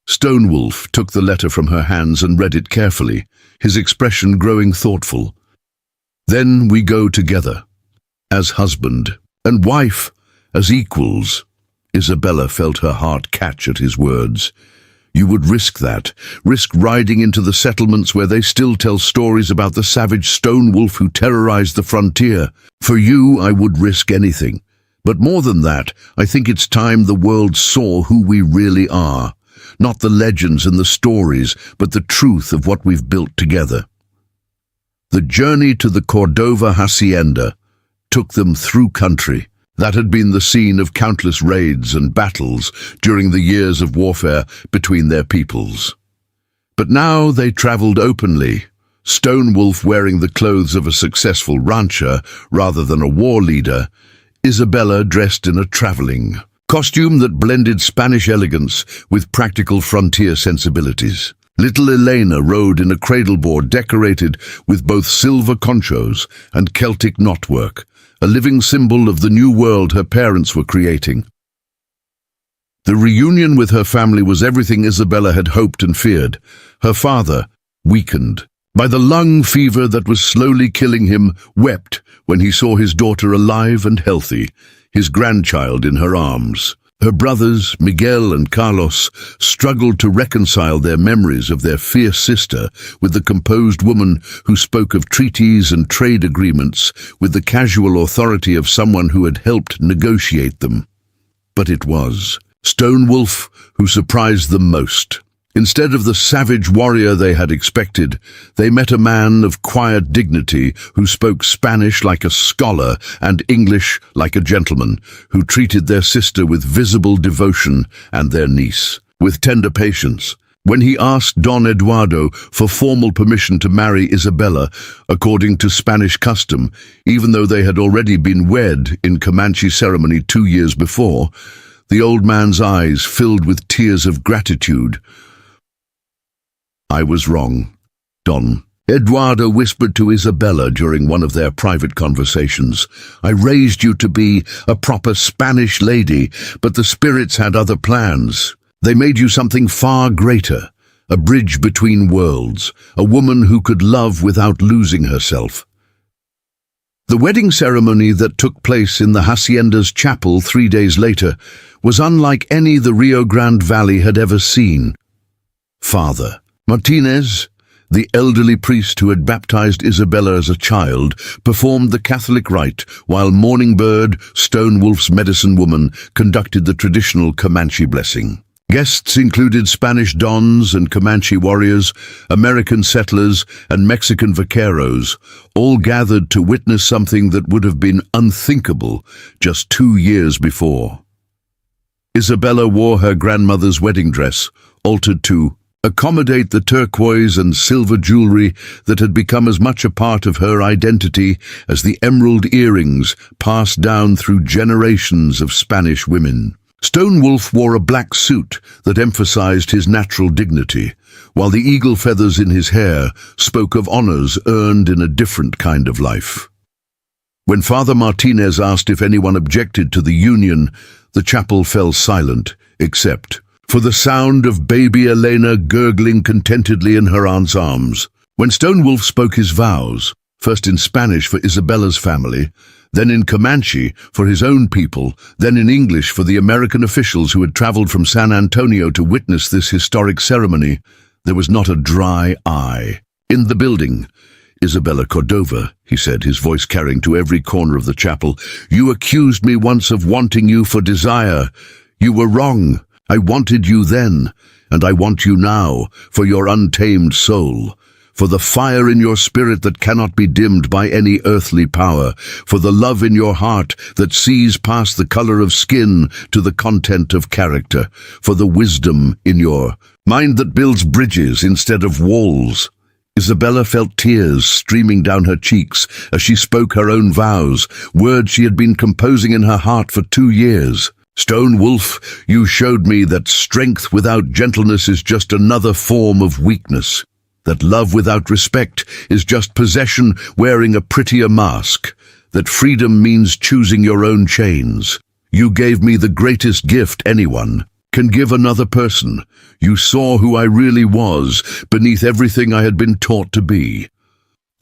Stonewolf took the letter from her hands and read it carefully, his expression growing thoughtful. "Then we go together, as husband and wife, as equals." Isabella felt her heart catch at his words. "You would risk that, risk riding into the settlements where they still tell stories about the savage Stonewolf who terrorized the frontier. For you, I would risk anything. But more than that, I think it's time the world saw who we really are. not the legends and the stories, but the truth of what we've built together. The journey to the Cordova hacienda took them through country that had been the scene of countless raids and battles during the years of warfare between their peoples. But now they traveled openly, Stone Wolf wearing the clothes of a successful rancher rather than a war leader, Isabella dressed in a traveling costume that blended Spanish elegance with practical frontier sensibilities. Little Elena rode in a cradleboard decorated with both silver conchos and Celtic knotwork, a living symbol of the new world her parents were creating. The reunion with her family was everything Isabella had hoped and feared. Her father, weakened by the lung fever that was slowly killing him, wept when he saw his daughter alive and healthy, his grandchild in her arms. Her brothers, Miguel and Carlos, struggled to reconcile their memories of their fierce sister with the composed woman who spoke of treaties and trade agreements with the casual authority of someone who had helped negotiate them. But it was Stone Wolf who surprised them most. Instead of the savage warrior they had expected, they met a man of quiet dignity who spoke Spanish like a scholar and English like a gentleman, who treated their sister with visible devotion and their niece with tender patience. When he asked Don Eduardo for formal permission to marry Isabella, according to Spanish custom, even though they had already been wed in Comanche ceremony 2 years before, the old man's eyes filled with tears of gratitude. "I was wrong, Don," Eduardo whispered to Isabella during one of their private conversations. "I raised you to be a proper Spanish lady, but the spirits had other plans. They made you something far greater, a bridge between worlds, a woman who could love without losing herself." The wedding ceremony that took place in the hacienda's chapel 3 days later was unlike any the Rio Grande Valley had ever seen. Father Martinez, the elderly priest who had baptized Isabella as a child, performed the Catholic rite, while Morning Bird, Stone Wolf's medicine woman, conducted the traditional Comanche blessing. Guests included Spanish dons and Comanche warriors, American settlers, and Mexican vaqueros, all gathered to witness something that would have been unthinkable just 2 years before. Isabella wore her grandmother's wedding dress, altered to accommodate the turquoise and silver jewelry that had become as much a part of her identity as the emerald earrings passed down through generations of Spanish women. Stone Wolf wore a black suit that emphasized his natural dignity, while the eagle feathers in his hair spoke of honors earned in a different kind of life. When Father Martinez asked if anyone objected to the union, the chapel fell silent, except for the sound of baby Elena gurgling contentedly in her aunt's arms. When Stone Wolf spoke his vows, first in Spanish for Isabella's family, then in Comanche for his own people, then in English for the American officials who had traveled from San Antonio to witness this historic ceremony, there was not a dry eye. "In the building, Isabella Cordova," he said, his voice carrying to every corner of the chapel, "you accused me once of wanting you for desire. You were wrong. I wanted you then, and I want you now, for your untamed soul, for the fire in your spirit that cannot be dimmed by any earthly power, for the love in your heart that sees past the color of skin to the content of character, for the wisdom in your mind that builds bridges instead of walls." Isabella felt tears streaming down her cheeks as she spoke her own vows, words she had been composing in her heart for 2 years. "Stone Wolf, you showed me that strength without gentleness is just another form of weakness, that love without respect is just possession wearing a prettier mask, that freedom means choosing your own chains. You gave me the greatest gift anyone can give another person. You saw who I really was beneath everything I had been taught to be."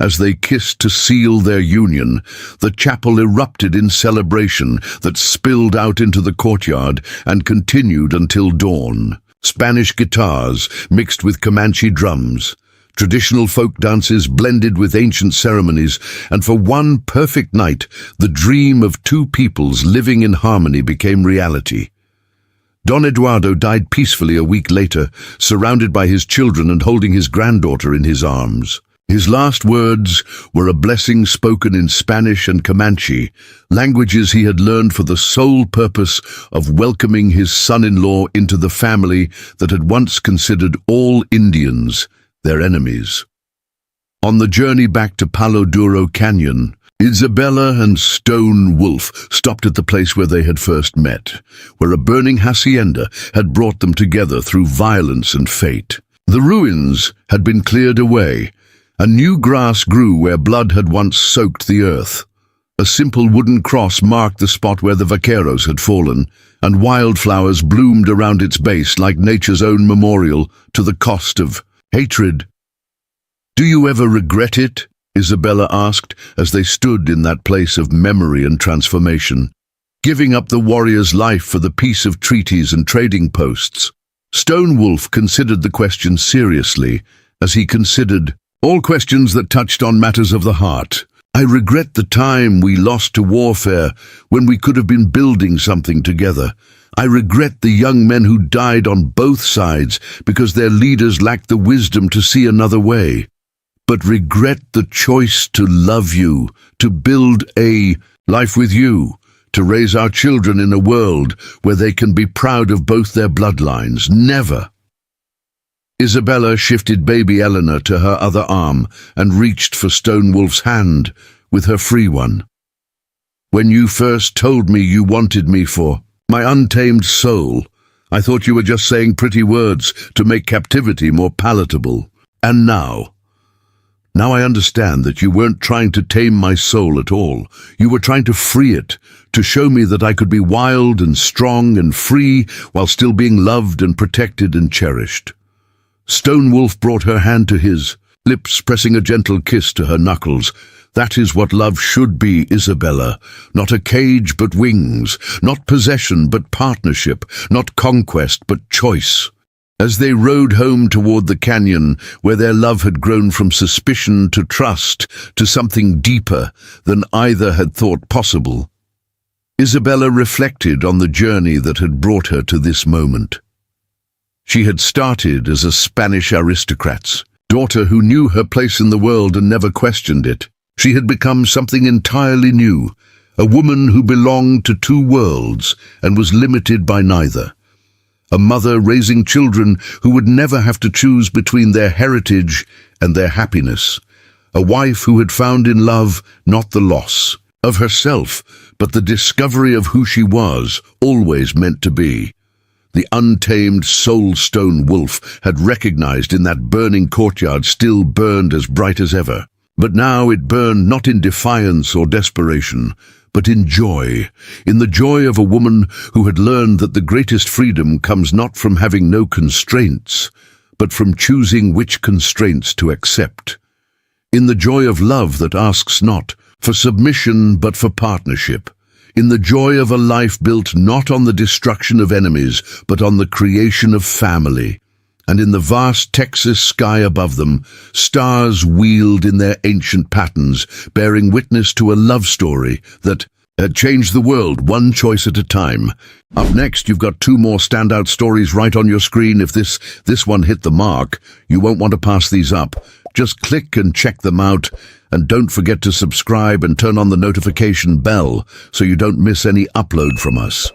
As they kissed to seal their union, the chapel erupted in celebration that spilled out into the courtyard and continued until dawn. Spanish guitars mixed with Comanche drums, traditional folk dances blended with ancient ceremonies, and for one perfect night, the dream of two peoples living in harmony became reality. Don Eduardo died peacefully a week later, surrounded by his children and holding his granddaughter in his arms. His last words were a blessing spoken in Spanish and Comanche, languages he had learned for the sole purpose of welcoming his son-in-law into the family that had once considered all Indians their enemies. On the journey back to Palo Duro Canyon, Isabella and Stone Wolf stopped at the place where they had first met, where a burning hacienda had brought them together through violence and fate. The ruins had been cleared away. A new grass grew where blood had once soaked the earth. A simple wooden cross marked the spot where the vaqueros had fallen, and wildflowers bloomed around its base like nature's own memorial to the cost of hatred. "Do you ever regret it?" Isabella asked as they stood in that place of memory and transformation, giving up the warrior's life for the peace of treaties and trading posts. Stone Wolf considered the question seriously, as he considered all questions that touched on matters of the heart. "I regret the time we lost to warfare when we could have been building something together. I regret the young men who died on both sides because their leaders lacked the wisdom to see another way. But regret the choice to love you, to build a life with you, to raise our children in a world where they can be proud of both their bloodlines. Never." Isabella shifted baby Eleanor to her other arm and reached for Stone Wolf's hand with her free one. "When you first told me you wanted me for my untamed soul, I thought you were just saying pretty words to make captivity more palatable. And now I understand that you weren't trying to tame my soul at all. You were trying to free it, to show me that I could be wild and strong and free while still being loved and protected and cherished." Stone Wolf brought her hand to his, lips pressing a gentle kiss to her knuckles. "That is what love should be, Isabella. Not a cage but wings, not possession but partnership, not conquest but choice." As they rode home toward the canyon, where their love had grown from suspicion to trust, to something deeper than either had thought possible, Isabella reflected on the journey that had brought her to this moment. She had started as a Spanish aristocrat's daughter who knew her place in the world and never questioned it. She had become something entirely new, a woman who belonged to two worlds and was limited by neither. A mother raising children who would never have to choose between their heritage and their happiness. A wife who had found in love not the loss of herself, but the discovery of who she was, always meant to be. The untamed soul-stone wolf had recognized in that burning courtyard still burned as bright as ever. But now it burned not in defiance or desperation, but in joy, in the joy of a woman who had learned that the greatest freedom comes not from having no constraints, but from choosing which constraints to accept. In the joy of love that asks not for submission but for partnership. In the joy of a life built not on the destruction of enemies, but on the creation of family. And in the vast Texas sky above them, stars wheeled in their ancient patterns, bearing witness to a love story that had changed the world one choice at a time. Up next, you've got two more standout stories right on your screen. If this one hit the mark, you won't want to pass these up. Just click and check them out, and don't forget to subscribe and turn on the notification bell so you don't miss any upload from us.